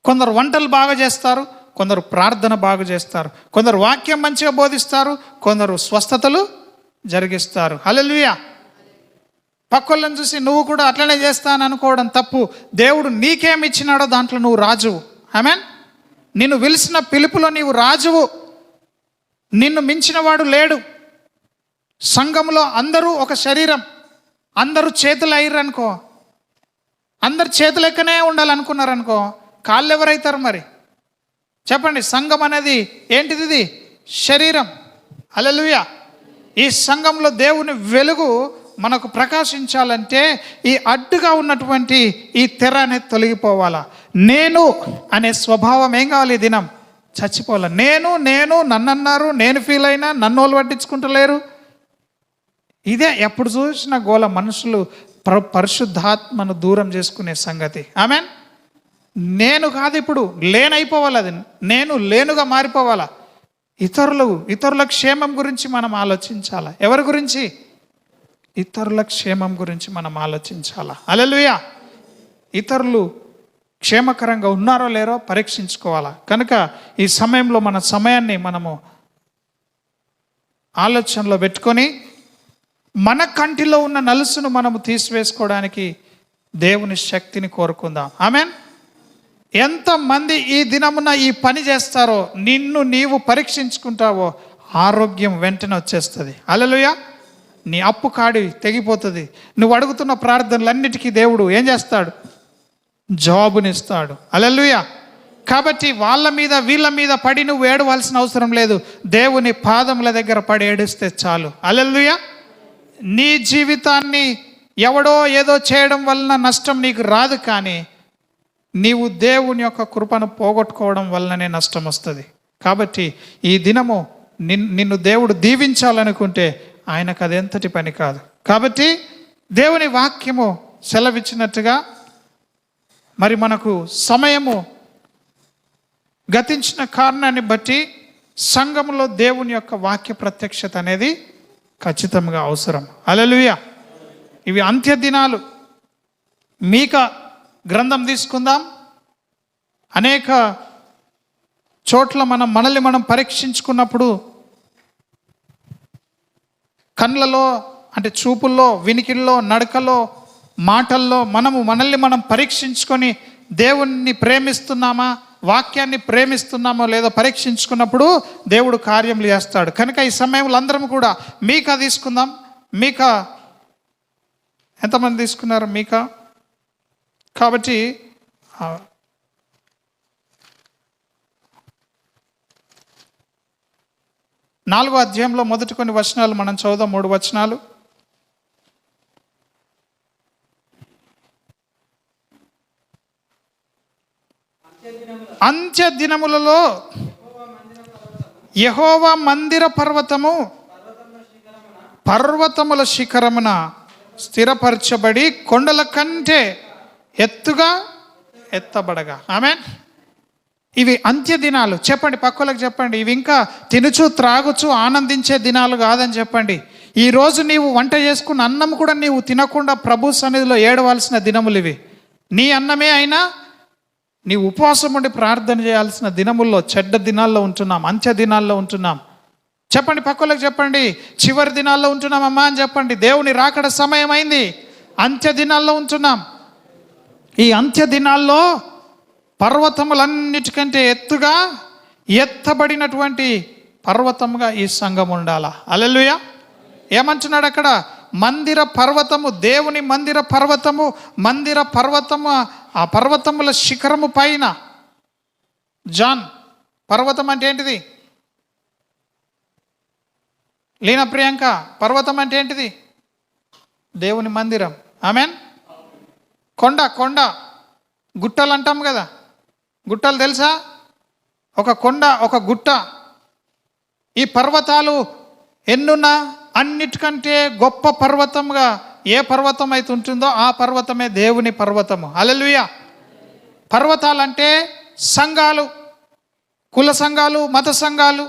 కొందరు వంటలు బాగా చేస్తారు, కొందరు ప్రార్థన బాగా చేస్తారు, కొందరు వాక్యం మంచిగా బోధిస్తారు, కొందరు స్వస్థతలు జరిగిస్తారు. హల్లెలూయా. పక్కలను చూసి నువ్వు కూడా అట్లనే చేస్తాను అనుకోవడం తప్పు. దేవుడు నీకేమి ఇచ్చినాడో దాంట్లో నువ్వు రాజువు. ఆమెన్. నిన్ను పిలిచిన పిలుపులో నీవు రాజువు. నిన్ను మించిన వాడు లేడు. సంఘంలో అందరూ ఒక శరీరం. అందరూ చేతులు అయ్యారనుకో, అందరు చేతులు ఎక్కనే ఉండాలనుకున్నారనుకో, కాళ్ళు ఎవరైతారు మరి? చెప్పండి. సంఘం అనేది ఏంటిది? ఇది శరీరం. హల్లెలూయా. ఈ సంఘంలో దేవుని వెలుగు మనకు ప్రకాశించాలంటే ఈ అడ్డుగా ఉన్నటువంటి ఈ తెర అనేది తొలగిపోవాలా. నేను అనే స్వభావం ఏం కావాలి? ఈ దినం చచ్చిపోవాలా. నేను నన్నన్నారు, నేను ఫీల్ అయినా, నన్ను వాళ్ళు పట్టించుకుంటలేరు. ఇదే ఎప్పుడు చూసిన గోల. మనుషులు పరిశుద్ధాత్మను దూరం చేసుకునే సంగతి. ఆమెన్. నేను కాదు, ఇప్పుడు లేనైపోవాలి. అది నేను లేనుగా మారిపోవాలా. ఇతరుల క్షేమం గురించి మనం ఆలోచించాలా. ఎవరి గురించి? ఇతరుల క్షేమం గురించి మనం ఆలోచించాలా. హల్లెలూయా. ఇతరులు క్షేమకరంగా ఉన్నారో లేరో పరీక్షించుకోవాలా. కనుక ఈ సమయంలో మన సమయాన్ని మనము ఆలోచనలో పెట్టుకొని మన కంటిలో ఉన్న నలుసును మనము తీసివేసుకోవడానికి దేవుని శక్తిని కోరుకుందాం. ఆమెన్. ఎంతమంది ఈ దినమున ఈ పని చేస్తారో, నిన్ను నీవు పరీక్షించుకుంటావో, ఆరోగ్యం వెంటనే వచ్చేస్తుంది. హల్లెలూయా. నీ అప్పు కాడి తెగిపోతుంది. నువ్వు అడుగుతున్న ప్రార్థనలన్నిటికీ దేవుడు ఏం చేస్తాడు? జవాబునిస్తాడు. హల్లెలూయా. కాబట్టి వాళ్ళ మీద వీళ్ళ మీద పడి నువ్వు ఏడవలసిన అవసరం లేదు. దేవుని పాదముల దగ్గర పడి ఏడిస్తే చాలు. హల్లెలూయా. నీ జీవితాన్ని ఎవడో ఏదో చేయడం వలన నష్టం నీకు రాదు, కానీ నీవు దేవుని యొక్క కృపను పోగొట్టుకోవడం వలననే నష్టం వస్తుంది. కాబట్టి ఈ దినము నిన్ను దేవుడు దీవించాలనుకుంటే ఆయనకు అదెంతటి పని కాదు. కాబట్టి దేవుని వాక్యము సెలవిచ్చినట్టుగా మరి మనకు సమయము గతించిన కారణాన్ని బట్టి సంఘములో దేవుని యొక్క వాక్య ప్రత్యక్షత అనేది ఖచ్చితంగా అవసరం. హల్లెలూయా. ఇవి అంత్య దినాలు. మీకా గ్రంథం తీసుకుందాం. అనేక చోట్ల మనల్ని మనం పరీక్షించుకున్నప్పుడు కళ్ళలో అంటే చూపుల్లో, వినికిల్లో, నడకలో, మాటల్లో మనల్ని మనం పరీక్షించుకొని దేవుణ్ణి ప్రేమిస్తున్నామా, వాక్యాన్ని ప్రేమిస్తున్నామో లేదో పరీక్షించుకున్నప్పుడు దేవుడు కార్యములు చేస్తాడు. కనుక ఈ సమయంలో అందరం కూడా మీకా తీసుకుందాం. మీకా ఎంతమంది తీసుకున్నారు? మీకా. కాబట్టి 4వ అధ్యాయంలో మొదటి కొన్ని వచనాలు మనం చదువుదాం. 3 వచనాలు. అంత్య దినములలో యెహోవా మందిర పర్వతముల శిఖరమున స్థిరపరచబడి కొండల కంటే ఎత్తుగా ఎత్తబడగా. ఆమేన్. ఇవి అంత్య దినాలు. చెప్పండి, పక్కలకు చెప్పండి. ఇవి ఇంకా తినుచు త్రాగుచు ఆనందించే దినాలు కాదని చెప్పండి. ఈరోజు నీవు వంట చేసుకున్న అన్నం కూడా నీవు తినకుండా ప్రభు సన్నిధిలో ఏడవలసిన దినములు ఇవి. నీ అన్నమే అయినా నీవు ఉపవాసం ఉండి ప్రార్థన చేయాల్సిన దినముల్లో, చెడ్డ దినాల్లో ఉంటున్నాం. అంత్య దినాల్లో ఉంటున్నాం. చెప్పండి, పక్కలకు చెప్పండి. చివరి దినాల్లో ఉంటున్నామమ్మా అని చెప్పండి. దేవుని రాకడ సమయం అయింది. అంత్య దినాల్లో ఉంటున్నాం. ఈ అంత్య దినాల్లో పర్వతములన్నిటికంటే ఎత్తుగా ఎత్తబడినటువంటి పర్వతముగా ఈ సంఘం ఉండాలా. హల్లెలూయా. ఏమంటున్నాడు అక్కడ? మందిర పర్వతము, దేవుని మందిర పర్వతము, ఆ పర్వతముల శిఖరము పైన. జాన్, పర్వతం అంటే ఏంటిది? లీనా ప్రియాంక, పర్వతం అంటే ఏంటిది? దేవుని మందిరం. ఆమెన్. కొండ గుట్టలు అంటాం కదా, గుట్టలు తెలుసా? ఒక కొండ, ఒక గుట్ట. ఈ పర్వతాలు ఎన్నున్నా అన్నిటికంటే గొప్ప పర్వతంగా ఏ పర్వతం అయితే ఉంటుందో ఆ పర్వతమే దేవుని పర్వతము. హల్లెలూయా. పర్వతాలంటే సంఘాలు, కుల సంఘాలు, మత సంఘాలు.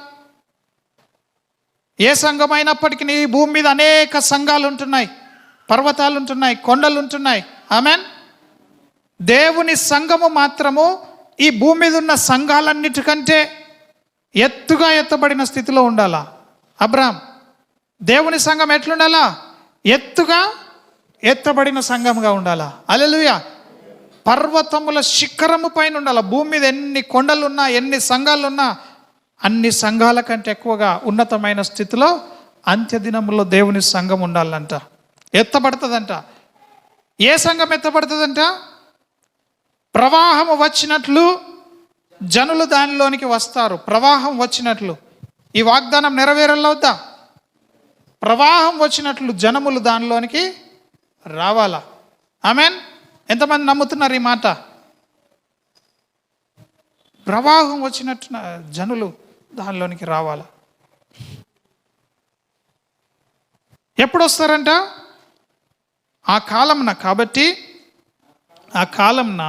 ఏ సంఘం అయినప్పటికీ ఈ భూమి మీద అనేక సంఘాలు ఉంటున్నాయి, పర్వతాలు ఉంటున్నాయి, కొండలు ఉంటున్నాయి. ఆమెన్. దేవుని సంఘము మాత్రము ఈ భూమి మీద ఉన్న సంఘాలన్నిటికంటే ఎత్తుగా ఎత్తబడిన స్థితిలో ఉండాలా. అబ్రాహాం, దేవుని సంఘం ఎట్లుండాలా? ఎత్తుగా ఎత్తబడిన సంఘంగా ఉండాలా. హల్లెలూయా. పర్వతముల శిఖరము పైన ఉండాలి. భూమి మీద ఎన్ని కొండలున్నా, ఎన్ని సంఘాలున్నా, అన్ని సంఘాల కంటే ఎక్కువగా ఉన్నతమైన స్థితిలో అంత్యదినములో దేవుని సంఘం ఉండాలంట. ఎత్తబడుతుందంట. ఏ సంఘం ఎత్తబడుతుందంట? ప్రవాహము వచ్చినట్లు జనులు దానిలోనికి వస్తారు. ప్రవాహం వచ్చినట్లు. ఈ వాగ్దానం నెరవేరల్లవుద్దా? ప్రవాహం వచ్చినట్లు జనములు దానిలోనికి రావాలా. ఆమెన్. ఎంతమంది నమ్ముతున్నారు ఈ మాట? ప్రవాహం వచ్చినట్టు జనులు దానిలోనికి రావాలా. ఎప్పుడు వస్తారంట? ఆ కాలంన. కాబట్టి ఆ కాలంన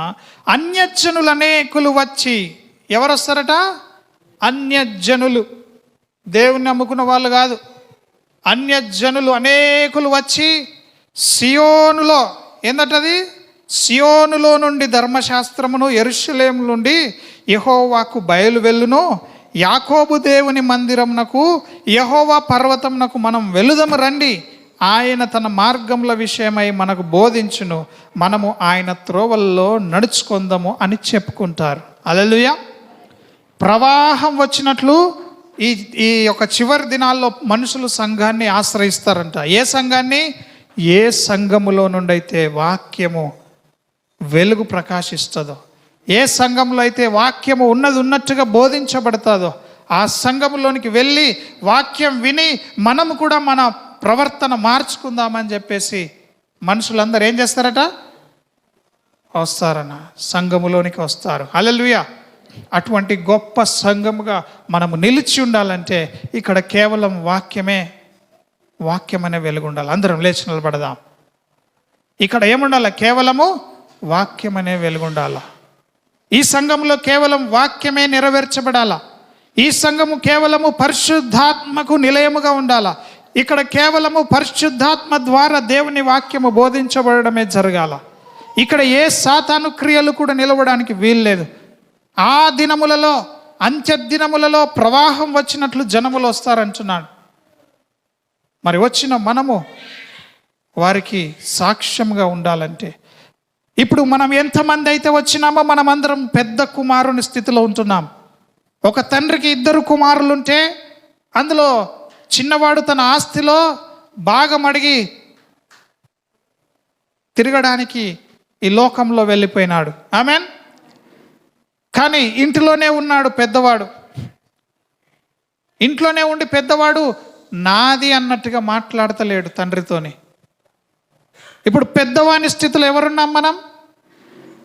అన్యజనులు అనేకులు వచ్చి, ఎవరు వస్తారట? అన్యజనులు. దేవుని నమ్ముకున్న వాళ్ళు కాదు. అన్యజనులు అనేకులు వచ్చి సియోనులో, ఏందటది? సియోనులో నుండి ధర్మశాస్త్రమును, యెరూషలేము నుండి యెహోవాకు బయలు వెళ్ళును. యాకోబు దేవుని మందిరమునకు, యెహోవా పర్వతమునకు మనం వెళుదము రండి. ఆయన తన మార్గముల విషయమై మనకు బోధించును, మనము ఆయన త్రోవల్లో నడుచుకుందాము అని చెప్పుకుంటారు. హల్లెలూయా. ప్రవాహం వచ్చినట్లు ఈ యొక్క చివరి దినాల్లో మనుషులు సంఘాన్ని ఆశ్రయిస్తారంట. ఏ సంఘాన్ని? ఏ సంఘములో నుండి అయితే వాక్యము వెలుగు ప్రకాశిస్తుందో, ఏ సంఘంలో అయితే వాక్యము ఉన్నట్టుగా బోధించబడుతుందో ఆ సంఘములోనికి వెళ్ళి వాక్యం విని మనము కూడా మన ప్రవర్తన మార్చుకుందామని చెప్పేసి మనుషులందరూ ఏం చేస్తారట? వస్తారన్న సంఘములోనికి వస్తారు. హల్లెలూయా. అటువంటి గొప్ప సంఘముగా మనము నిలిచి ఉండాలంటే ఇక్కడ కేవలం వాక్యమనే వెలుగు ఉండాలి. అందరం లేచి నిలబడదాం. ఇక్కడ ఏముండాలి? కేవలము వాక్యమనే వెలుగు ఉండాలా. ఈ సంఘంలో కేవలం వాక్యమే నెరవేర్చబడాలా. ఈ సంఘము కేవలము పరిశుద్ధాత్మకు నిలయముగా ఉండాలా. ఇక్కడ కేవలము పరిశుద్ధాత్మ ద్వారా దేవుని వాక్యము బోధించబడమే జరగాల. ఇక్కడ ఏ సాతాను క్రియలు కూడా నిలవడానికి వీల్లేదు. ఆ దినములలో, అంత్య దినములలో ప్రవాహం వచ్చినట్లు జనములు వస్తారంటున్నాడు. మరి వచ్చిన మనము వారికి సాక్ష్యంగా ఉండాలంటే, ఇప్పుడు మనం ఎంతమంది అయితే వచ్చినామో మనమందరం పెద్ద కుమారుని స్థితిలో ఉంటున్నాం. ఒక తండ్రికి 2 కుమారులుంటే అందులో చిన్నవాడు తన ఆస్తిలో భాగం అడిగి తిరగడానికి ఈ లోకంలో వెళ్ళిపోయినాడు. ఆమెన్. కానీ ఇంటిలోనే ఉన్నాడు పెద్దవాడు. ఇంట్లోనే ఉండి పెద్దవాడు నాది అన్నట్టుగా మాట్లాడతలేడు తండ్రితోని. ఇప్పుడు పెద్దవాని స్థితిలో ఎవరున్నాం?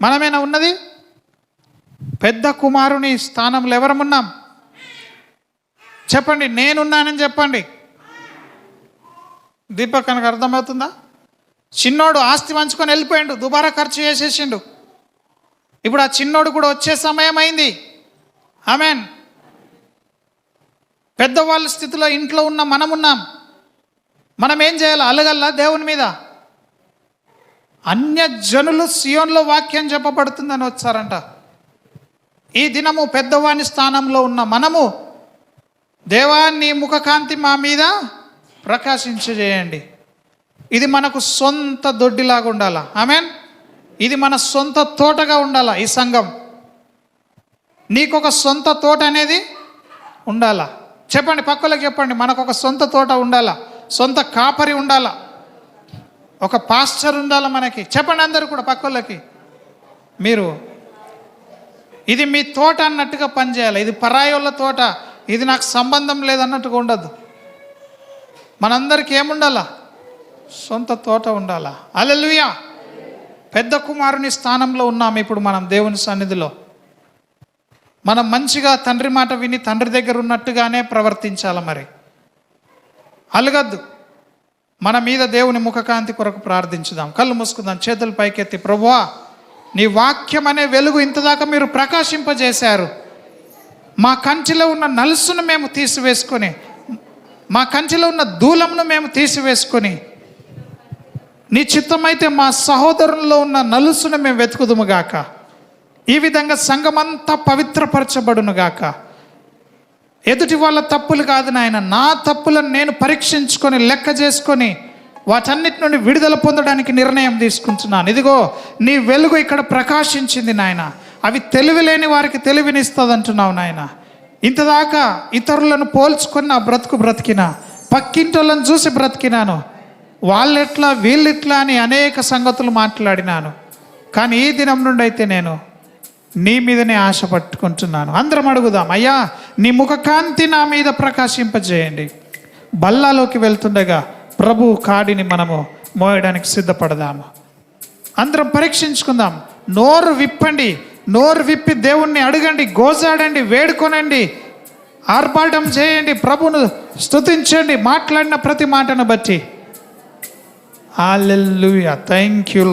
మనమేనా ఉన్నది? పెద్ద కుమారుని స్థానంలో ఎవరమున్నాం? చెప్పండి, నేనున్నానని చెప్పండి. దీపక్ కనుక అర్థమవుతుందా? చిన్నోడు ఆస్తి పంచుకొని వెళ్ళిపోయిండు, దుబారా ఖర్చు చేసేసిండు. ఇప్పుడు ఆ చిన్నోడు కూడా వచ్చే సమయం అయింది. ఆమెన్. పెద్దవాళ్ళ స్థితిలో ఇంట్లో ఉన్న మనమున్నాం. మనం ఏం చేయాలి? అలగల్లా దేవుని మీద. అన్యజనులు సియోన్లో వాక్యం చెప్పబడుతుందని వచ్చారంట. ఈ దినము పెద్దవాని స్థానంలో ఉన్న మనము, దేవా నీ ముఖకాంతి మా మీద ప్రకాశించజేయండి. ఇది మనకు సొంత దొడ్డిలాగా ఉండాలా. ఆమెన్. ఇది మన సొంత తోటగా ఉండాలా. ఈ సంఘం నీకొక సొంత తోట అనేది ఉండాలా. చెప్పండి, పక్కలకు చెప్పండి, మనకు ఒక సొంత తోట ఉండాలా, సొంత కాపరి ఉండాలా, ఒక పాస్టర్ ఉండాలా మనకి. చెప్పండి అందరూ కూడా పక్కలకి. మీరు ఇది మీ తోట అన్నట్టుగా పనిచేయాలి. ఇది పరాయోళ్ళ తోట, ఇది నాకు సంబంధం లేదన్నట్టుగా ఉండదు. మనందరికీ ఏముండాలా? సొంత తోట ఉండాలా. హల్లెలూయా. పెద్ద కుమారుని స్థానంలో ఉన్నాం ఇప్పుడు మనం దేవుని సన్నిధిలో. మనం మంచిగా తండ్రి మాట విని తండ్రి దగ్గర ఉన్నట్టుగానే ప్రవర్తించాలి. మరి అలగద్దు. మన మీద దేవుని ముఖకాంతి కొరకు ప్రార్థించుదాం. కళ్ళు మూసుకుందాం, చేతులు పైకెత్తి. ప్రభువా, నీ వాక్యం అనే వెలుగు ఇంతదాకా మీరు ప్రకాశింపజేశారు. మా కంటిలో ఉన్న నలుసును మేము తీసివేసుకొని, మా కంటిలో ఉన్న దూలంను మేము తీసివేసుకొని, నీ చిత్తమైతే మా సహోదరుల్లో ఉన్న నలుసును మేము వెతుకుదుముగాక. ఈ విధంగా సంఘమంతా పవిత్రపరచబడునుగాక. ఎదుటి వాళ్ళ తప్పులు కాదు నాయన, నా తప్పులను నేను పరీక్షించుకొని లెక్క చేసుకొని వాటన్నిటి నుండి విడుదల పొందడానికి నిర్ణయం తీసుకుంటున్నాను. ఇదిగో నీ వెలుగు ఇక్కడ ప్రకాశించింది నాయన. అవి తెలివి లేని వారికి తెలివినిస్తుంది అంటున్నావు నాయన. ఇంతదాకా ఇతరులను పోల్చుకొని నా బ్రతికిన, పక్కింటోళ్ళని చూసి బ్రతికినాను. వాళ్ళెట్లా వీళ్ళెట్లా అని అనేక సంగతులు మాట్లాడినాను. కానీ ఈ దినం నుండి అయితే నేను నీ మీదనే ఆశ పట్టుకుంటున్నాను. అందరం అడుగుదాం, అయ్యా నీ ముఖకాంతి నా మీద ప్రకాశింపజేయండి. బల్లాలోకి వెళ్తుండగా ప్రభు కాడిని మనము మోయడానికి సిద్ధపడదాము. అందరం పరీక్షించుకుందాం. నోరు విప్పండి, నోరు విప్పి దేవుణ్ణి అడగండి, గోజాడండి, వేడుకొనండి, ఆర్భాటం చేయండి, ప్రభును స్తుతించండి మాట్లాడిన ప్రతి మాటను బట్టి. హల్లెలూయా. Thank you lord.